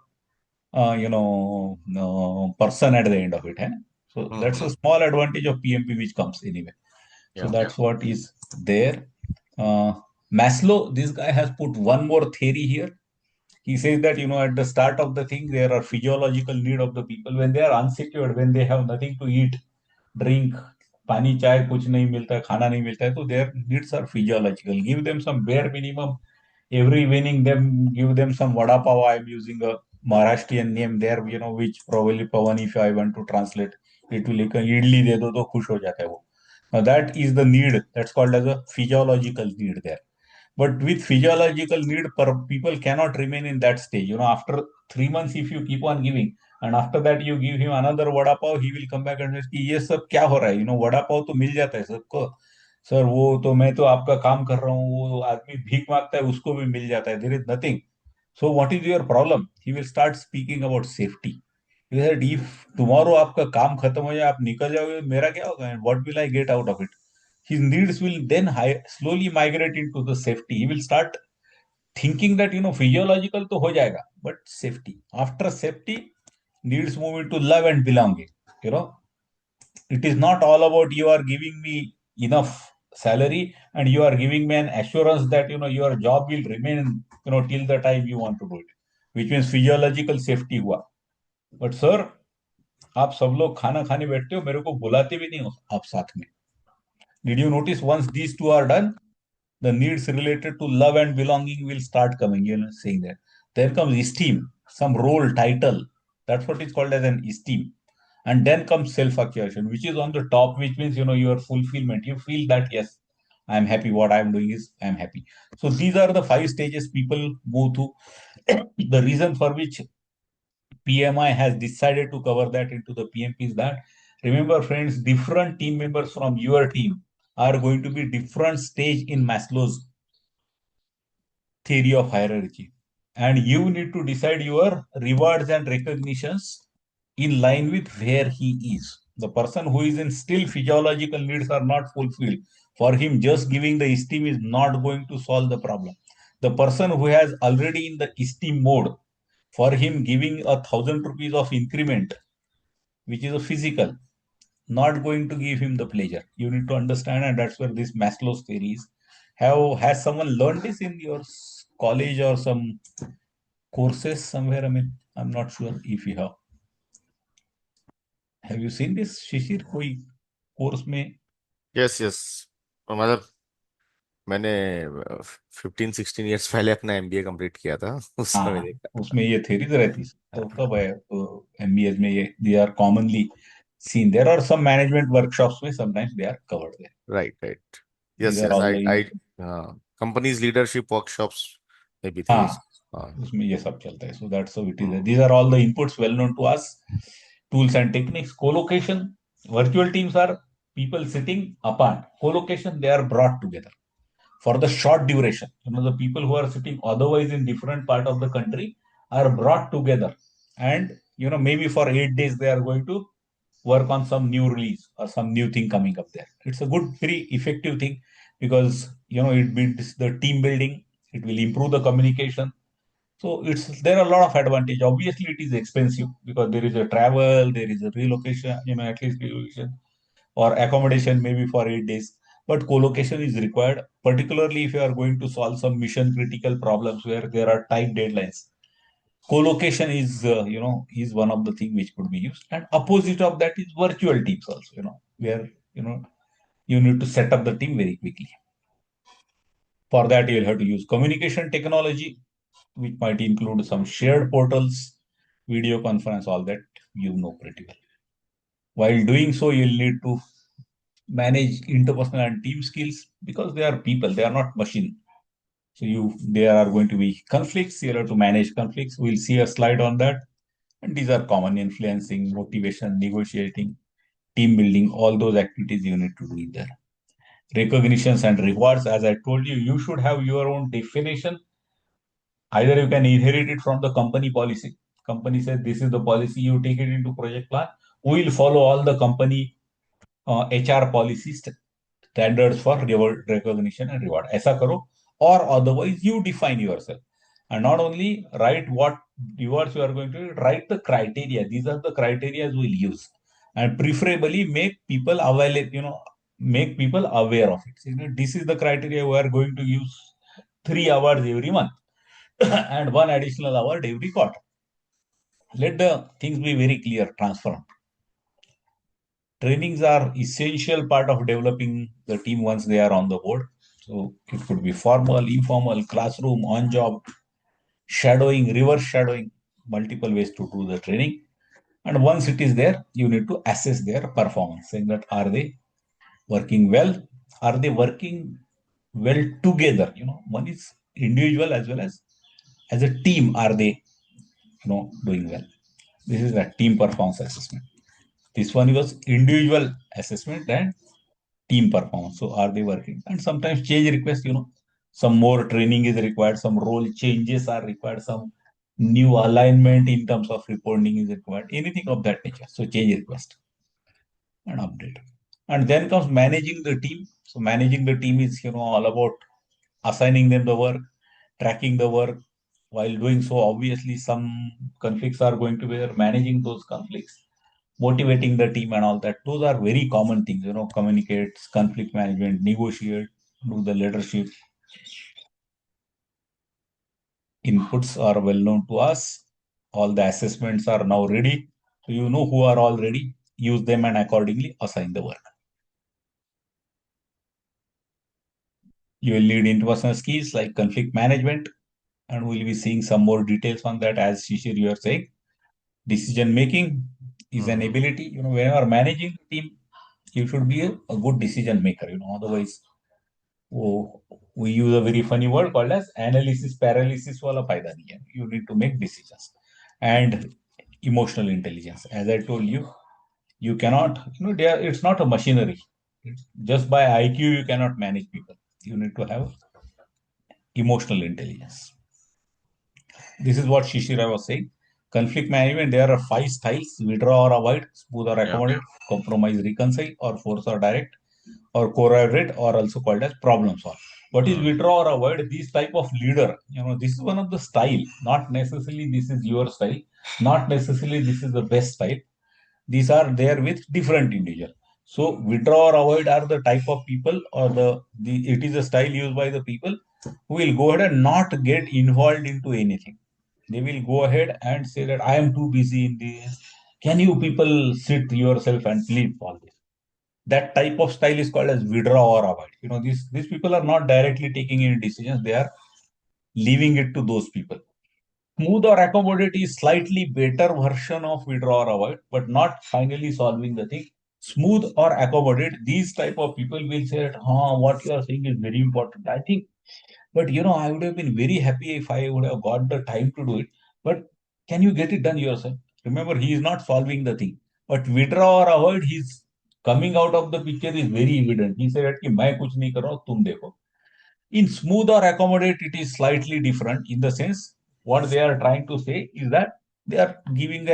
person at the end of it, है. So that's a small advantage of PMP which comes anyway. So या that's what is there. Maslow, this guy has put one more theory here. He says that at the start of the thing there are physiological need of the people when they are unsecured, when they have nothing to eat, drink, पानी चाय कुछ नहीं मिलता है, खाना नहीं मिलता है, तो their needs are physiological. Give them some bare minimum. Every evening them give them some vada pav. I am using a Maharashtrian name there, which probably Pawan, if I want to translate, it will like idli दे दो तो खुश हो जाता है वो. Now that is the need. That's called as a physiological need there. But with physiological need, people cannot remain in that stage. After 3 months, if you keep on giving, and after that you give him another vada pav, he will come back and say कि ये सब क्या हो रहा है. वड़ा पाव तो मिल जाता है सबको. सर वो तो मैं तो आपका काम कर रहा हूँ, वो आदमी भीख मांगता है उसको भी मिल जाता है. There is nothing. So what is your problem? He will start speaking about safety. If tomorrow आपका काम खत्म हो जाए, आप निकल जाओगे, मेरा क्या होगा? What will I get out of it? His needs will then slowly migrate into the safety. He will start thinking that physiological to ho jayega, but safety. After safety, needs move into love and belonging. You know, It is not all about you are giving me enough salary and you are giving me an assurance that your job will remain till the time you want to do it, which means physiological safety हुआ. But sir, आप सब लोग खाना खाने बैठते हो, मेरे को बुलाते भी नहीं हो आप साथ में. Did you notice once these two are done, the needs related to love and belonging will start coming, saying that. Then comes esteem, some role, title. That's what is called as an esteem. And then comes self-acquisition, which is on the top, which means, your fulfillment. You feel that, yes, I'm happy. What I'm doing is I'm happy. So these are the 5 stages people move to. The reason for which PMI has decided to cover that into the PMP is that, remember, friends, different team members from your team are going to be different stage in Maslow's theory of hierarchy. And you need to decide your rewards and recognitions in line with where he is. The person who is in still physiological needs are not fulfilled. For him, just giving the esteem is not going to solve the problem. The person who has already in the esteem mode, for him giving 1,000 rupees of increment, which is a physical, not going to give him the pleasure. You need to understand, and that's where this Maslow's theory is. Has someone learned this in your college or some courses somewhere? I mean, I'm not sure if you have. Have you seen this, Shishir? कोई course में? Yes yes, मतलब मैंने 15-16 years पहले अपना MBA complete किया था, उस समय हाँ, देखा उसमें ये थेरीज रहती. तो कब है एमबीए में ये they are commonly seen there, or some management workshops में sometimes they are covered there. था. Right right. These yes are yes, all I the companies leadership workshops में भी थे. हाँ, हाँ. उसमें ये सब चलता है. So that's how it is. These are all the inputs well known to us. Tools and techniques. Co-location. Virtual teams are people sitting apart. Co-location, they are brought together for the short duration. The people who are sitting otherwise in different part of the country are brought together, and maybe for 8 days they are going to work on some new release or some new thing coming up there. It's a good, very effective thing, because it builds the team building. It will improve the communication. So there are a lot of advantage. Obviously, it is expensive because there is a travel, there is a relocation, at least relocation or accommodation maybe for 8 days. But co-location is required, particularly if you are going to solve some mission critical problems where there are tight deadlines. Co-location is one of the things which could be used. And opposite of that is virtual teams also. Where you need to set up the team very quickly. For that, you'll have to use communication technology, which might include some shared portals, video conference, all that pretty well. While doing so, you'll need to manage interpersonal and team skills, because they are people, they are not machine. So there are going to be conflicts. You have to manage conflicts. We'll see a slide on that. And these are common: influencing, motivation, negotiating, team building, all those activities you need to do in there. Recognitions and rewards, as I told you, you should have your own definition. Either you can inherit it from the company policy. Company says this is the policy, you take it into project plan. We will follow all the company HR policies, standards for reward, recognition and reward. ऐसा करो, or otherwise you define yourself. And not only write what rewards you are going to write the criteria. These are the criteria we'll use, and preferably make people available. Make people aware of it. This is the criteria we are going to use 3 hours every month and 1 additional hour every quarter. Let the things be very clear, transparent. Trainings are essential part of developing the team once they are on the board. So it could be formal, informal, classroom, on job, shadowing, reverse shadowing, multiple ways to do the training. And once it is there, you need to assess their performance, saying that are they working well? Are they working well together? One is individual as well as a team. Are they doing well? This is a team performance assessment. This one was individual assessment and team performance. So are they working? And sometimes change request, some more training is required, some role changes are required, some new alignment in terms of reporting is required, anything of that nature. So change request and update. And then comes managing the team. So managing the team is, all about assigning them the work, tracking the work. While doing so, obviously some conflicts are going to be there, managing those conflicts. motivating the team and all that. Those are very common things, communicates, conflict management, negotiate, do the leadership. Inputs are well known to us. All the assessments are now ready. So you know who are all ready. Use them and accordingly assign the work. You will lead interpersonal skills like conflict management, and we'll be seeing some more details on that as Shishir you are saying. Decision making is an ability. When you are managing the team, you should be a good decision maker. Otherwise, we use a very funny word called as analysis paralysis wala fayda nahi hai. You need to make decisions. And emotional intelligence. As I told you, you cannot, it's not a machinery. Just by IQ, you cannot manage people. You need to have emotional intelligence. This is what Shishira was saying. Conflict management, there are 5 styles: withdraw or avoid, smooth or Yeah. accommodate, compromise, reconcile, or force or direct, or collaborate, or also called as problem solve. What is withdraw or avoid? This type of leader, this is one of the style. Not necessarily this is your style. Not necessarily this is the best style. These are there with different individual. So withdraw or avoid are the type of people, or the it is a style used by the people who will go ahead and not get involved into anything. They will go ahead and say that I am too busy in this. Can you people sit yourself and leave all this? That type of style is called as withdraw or avoid. These people are not directly taking any decisions. They are leaving it to those people. Smooth or accommodate is slightly better version of withdraw or avoid, but not finally solving the thing. Smooth or accommodate, these type of people will say that, what you are saying is very important. I think, but I would have been very happy if I would have got the time to do it. But can you get it done yourself? Remember, he is not solving the thing. But withdraw or avoid, his coming out of the picture is very evident. He said that मैं कुछ नहीं कर रहा हूँ, तुम देखो. In smooth or accommodate, it is slightly different in the sense what they are trying to say is that they are giving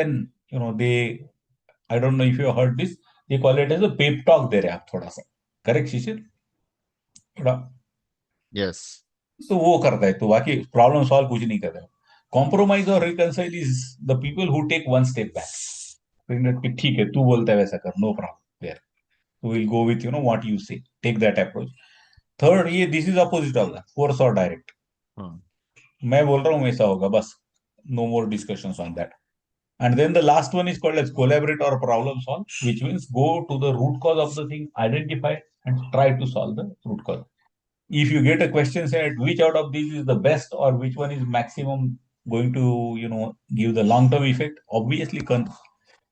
I don't know if you have heard this, they call it as a pep talk दे रहे हैं आप थोड़ा सा. Correct, Shishir? थोड़ा Yes. तो वो करता है, तो बाकी प्रॉब्लम सॉल्व कुछ नहीं कर रहे हो. कॉम्प्रोमाइज और reconcile is the people who take one step back. ठीक है, तू बोलता है वैसा कर, no problem there. Will go with what you say, take that approach. Third, ये this is opposite of that, force और डायरेक्ट. मैं बोल रहा हूँ वैसा होगा बस, no more discussions on that. And then the last one is called as collaborate or problem solve, which means go to the root cause of the thing, identify and try to solve the root cause. If you get a question said which out of these is the best or which one is maximum going to give the long term effect, obviously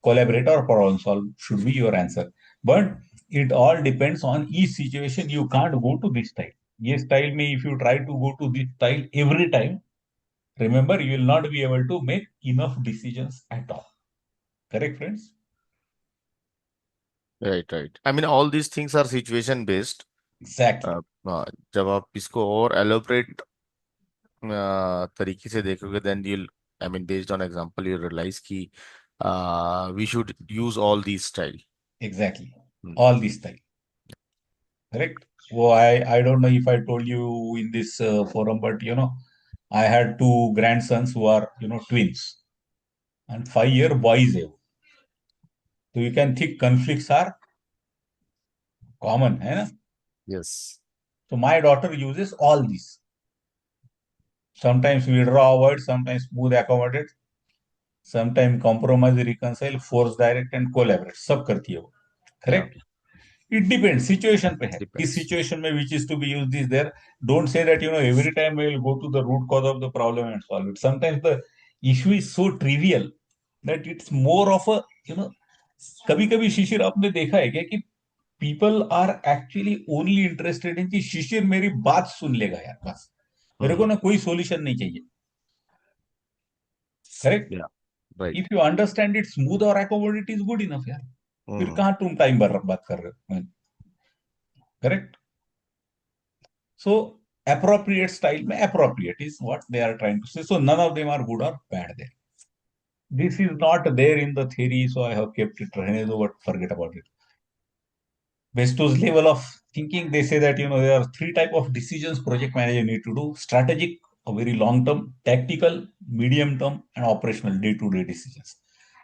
collaborate or problem solve should be your answer. But it all depends on each situation. You can't go to this style. Yes, style may, if you try to go to this style every time, remember, you will not be able to make enough decisions at all. Correct, friends? Right, right. I mean, all these things are situation based. Exactly. जब आप इसको और elaborate तरीके से देखोगे, then you'll, I mean, based on example, you realize कि we should use all these style. Exactly. All these style. Correct. Well, I don't know if I told you in this forum, but I had 2 grandsons who are twins, and 5-year boys. So you can think conflicts are common, hai na? Yes. So my daughter uses all these. Sometimes withdraw, avoid, sometimes smooth, accommodate, sometimes compromise, reconcile, force, direct, and collaborate. सब करती है वो. Correct. It depends, situation पे है. This situation में which is to be used is there. Don't say that every time we will go to the root cause of the problem and solve it. Sometimes the issue is so trivial that it's more of a कभी कभी शिशिर आपने देखा है क्या कि people are actually only interested in कि शिशिर मेरी बात सुन लेगा यार, बस मेरे को ना कोई solution नहीं चाहिए. Correct? Yeah. Right. If you understand it, smooth or accommodate is good enough यार. फिर कहाँ तुम टाइम बर्बाद कर रहे हो? Correct? So appropriate style में appropriate is what they are trying to say. So none of them are good or bad there. This is not there in the theory, so I have kept it. रहने दो, but forget about it. Besto's level of thinking, they say that there are 3 type of decisions project manager need to do: strategic, a very long term; tactical, medium term; and operational, day-to-day decisions.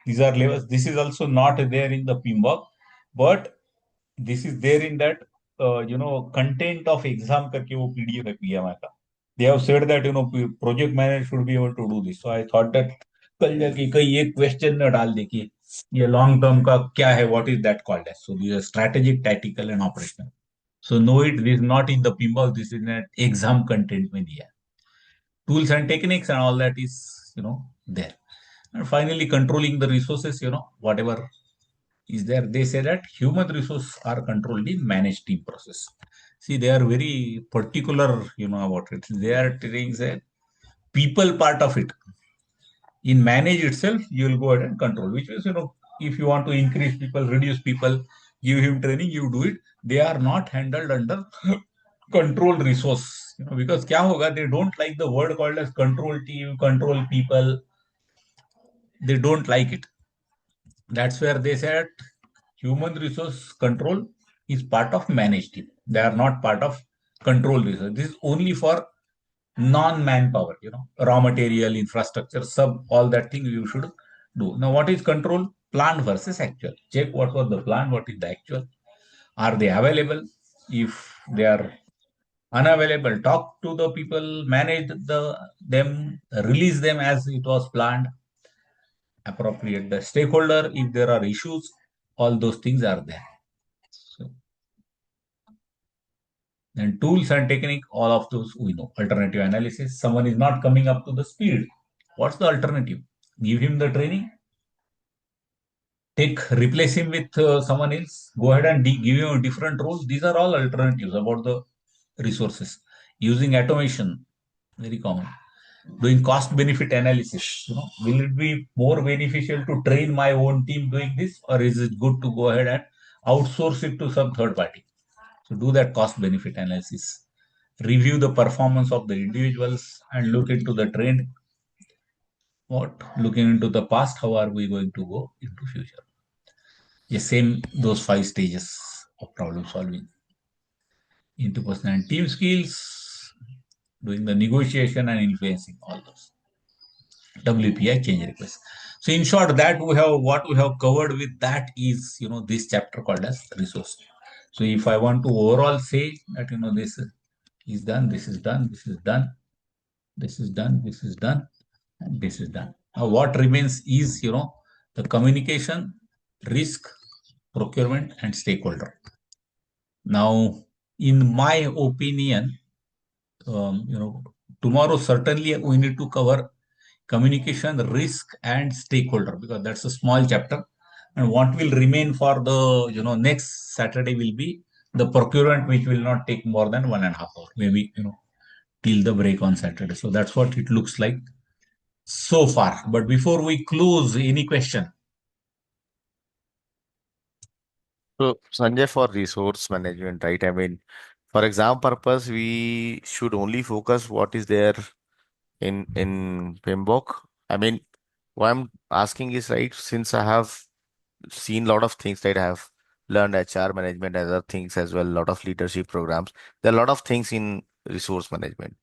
These are levels. This is also not there in the PMBOK, but this is there in that content of exam करके वो PDF है PMI का. They have said that project manager should be able to do this. So I thought that कल जाके कहीं एक question न डाल दे कि ये लॉन्ग टर्म का क्या है, what is that called as. So these are strategic, tactical and operational. So no, this is not in the PMBOK. This is in an exam content में दिया है. Tools and techniques and all that is there. And finally, controlling the resources, whatever is there. They say that human resources are controlled in managed team process. See, they are very particular, about it. They are telling the people part of it. In manage itself, you will go ahead and control, which is, if you want to increase people, reduce people, give him training, you do it. They are not handled under control resource, because kya hoga, they don't like the word called as control team, control people. They don't like it. That's where they said human resource control is part of managed team. They are not part of control resource. This is only for non-manpower, raw material, infrastructure, all that thing you should do. Now, what is control? Planned versus actual. Check what was the plan, what is the actual. Are they available? If they are unavailable, talk to the people, manage them, release them as it was planned, appropriate the stakeholder. If there are issues, all those things are there. So, then tools and technique, all of those we know. Alternative analysis. Someone is not coming up to the speed. What's the alternative? Give him the training. Replace him with someone else. Go ahead and give him a different role. These are all alternatives about the resources. Using automation, very common. Doing cost benefit analysis. Will it be more beneficial to train my own team doing this, or is it good to go ahead and outsource it to some third party? So do that cost benefit analysis. Review the performance of the individuals and look into the trend. Looking into the past, how are we going to go into future? Yes, same those 5 stages of problem solving. Interpersonal and team skills, doing the negotiation and influencing all those. WPI change request. So in short, that what we have covered with that is this chapter called as resource. So if I want to overall say that this is done, this is done, this is done, this is done, this is done, and this is done. Now what remains is the communication, risk, procurement, and stakeholder. Now, in my opinion, tomorrow certainly we need to cover communication, risk, and stakeholder, because that's a small chapter. And what will remain for the next Saturday will be the procurement, which will not take more than 1.5 hours, maybe till the break on Saturday. So that's what it looks like so far. But before we close, any question? So, Sanjay, for resource management, right? I mean, for exam purpose, we should only focus what is there in PMBOK. I mean, what I'm asking is, right, since I have seen a lot of things, right? I have learned HR management and other things as well, a lot of leadership programs. There are a lot of things in resource management.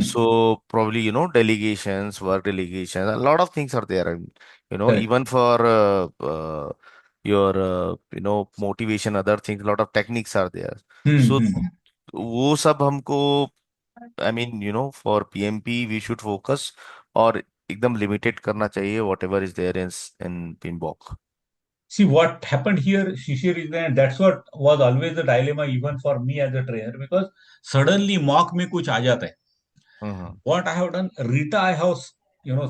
So probably, delegations, work delegations, a lot of things are there. And, Correct. even for your, motivation, other things, a lot of techniques are there. So वो सब हमको, I mean, for PMP, we should focus और एकदम limited करना चाहिए whatever is there in PMBOK. See, what happened here, Shishir, is that's what was always the dilemma even for me as a trainer, because suddenly mock में कुछ आ जाता है. What I have done, Rita, I have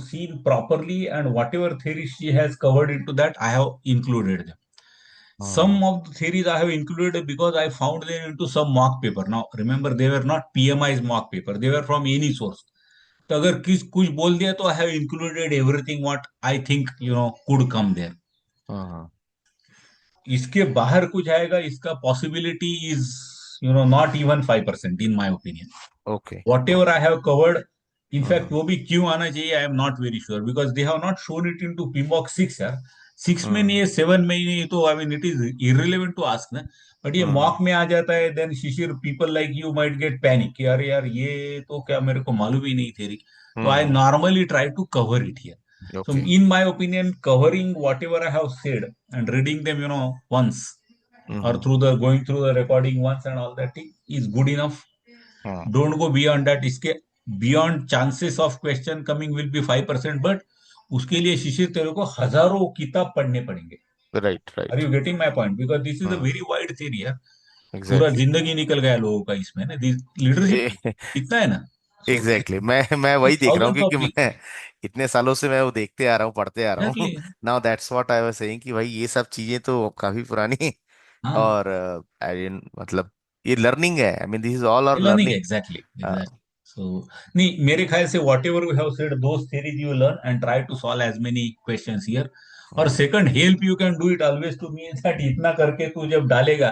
seen properly, and whatever theory she has covered into that, I have included them. Some of the theories I have included because I found them into some mock paper. Now, remember, they were not PMI's mock paper; they were from any source. तो अगर कुछ बोल दिया तो I have included everything what I think could come there. इसके बाहर कुछ आएगा, इसका possibility is not even 5% in my opinion. Okay. Whatever I have covered, in fact, वो भी क्यों आना चाहिए, I am not very sure, because they have not shown it into PMBOK 6 यार. 6 में नहीं है, 7 में ही नहीं, तो I mean it is irrelevant to ask ना. But ये mock में आ जाता है, then Shishir, people like you might get panic कि अरे यार ये तो क्या मेरे को मालूम ही नहीं theory. So I normally try to cover it here. So Okay. in my opinion, covering whatever I have said and reading them, once or Mm-hmm. through the going through the recording once and all that thing is good enough. Hmm. Don't go beyond that. इसके beyond chances of question coming will be 5%, but उसके लिए शिशिर तेरे को हजारों किताब पढ़ने पड़ेंगे. Right, Are right. you getting my point? Because this is a Hmm. very wide theory यार. पूरा Exactly. जिंदगी निकल गया लोगों का इसमें ना. लीडरशिप इतना है ना. So एग्जैक्टली मैं वही देख रहा हूँ thousands of क्योंकि people. मैं इतने सालों से मैं वो देखते आ रहा हूँ, पढ़ते आ रहा हूँ. Exactly. Now that's what I was saying कि भाई ये सब चीजें तो काफी पुरानी. हाँ. और आई मतलब ये लर्निंग है. I mean this is all our Learning, learning. exactly, exactly. So, नहीं मेरे ख्याल से whatever we have said, those theories you learn and try to solve as many questions here. और second help you can do it always to me that इतना करके तू जब डालेगा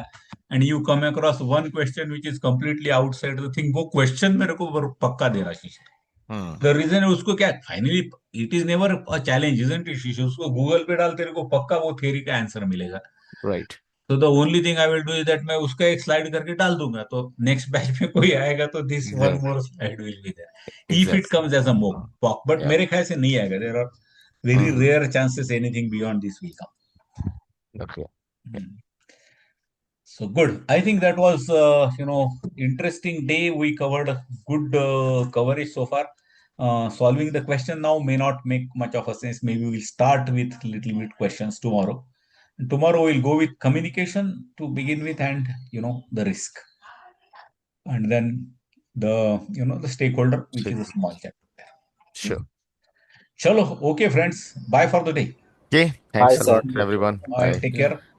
and you come across one question which is completely outside the thing, वो question मेरे को पक्का देना शीशे. The reason है उसको क्या finally it is never a challenge, isn't it शीशे? उसको गूगल पे डाल तेरे को पक्का वो theory का आंसर मिलेगा. राइट. तो the only thing I will do is that मैं उसका एक स्लाइड करके डाल दूंगा, तो नेक्स्ट बैच में कोई आएगा तो this one exact more slide will be there if it exactly. Comes as a mock, but yeah. मेरे ख्याल से नहीं आएगा. There are very rare chances anything beyond this will okay. Come. So good. I think that was interesting day. We covered good coverage so far. Solving the question now may not make much of a sense. Maybe we'll start with little bit questions tomorrow. And tomorrow we'll go with communication to begin with, and the risk, and then the stakeholder, which is a small chapter. Sure. Chalo, okay, friends. Bye for the day. Okay. Bye, thanks a sir. Lot everyone. Bye. Bye. Take Yeah. care.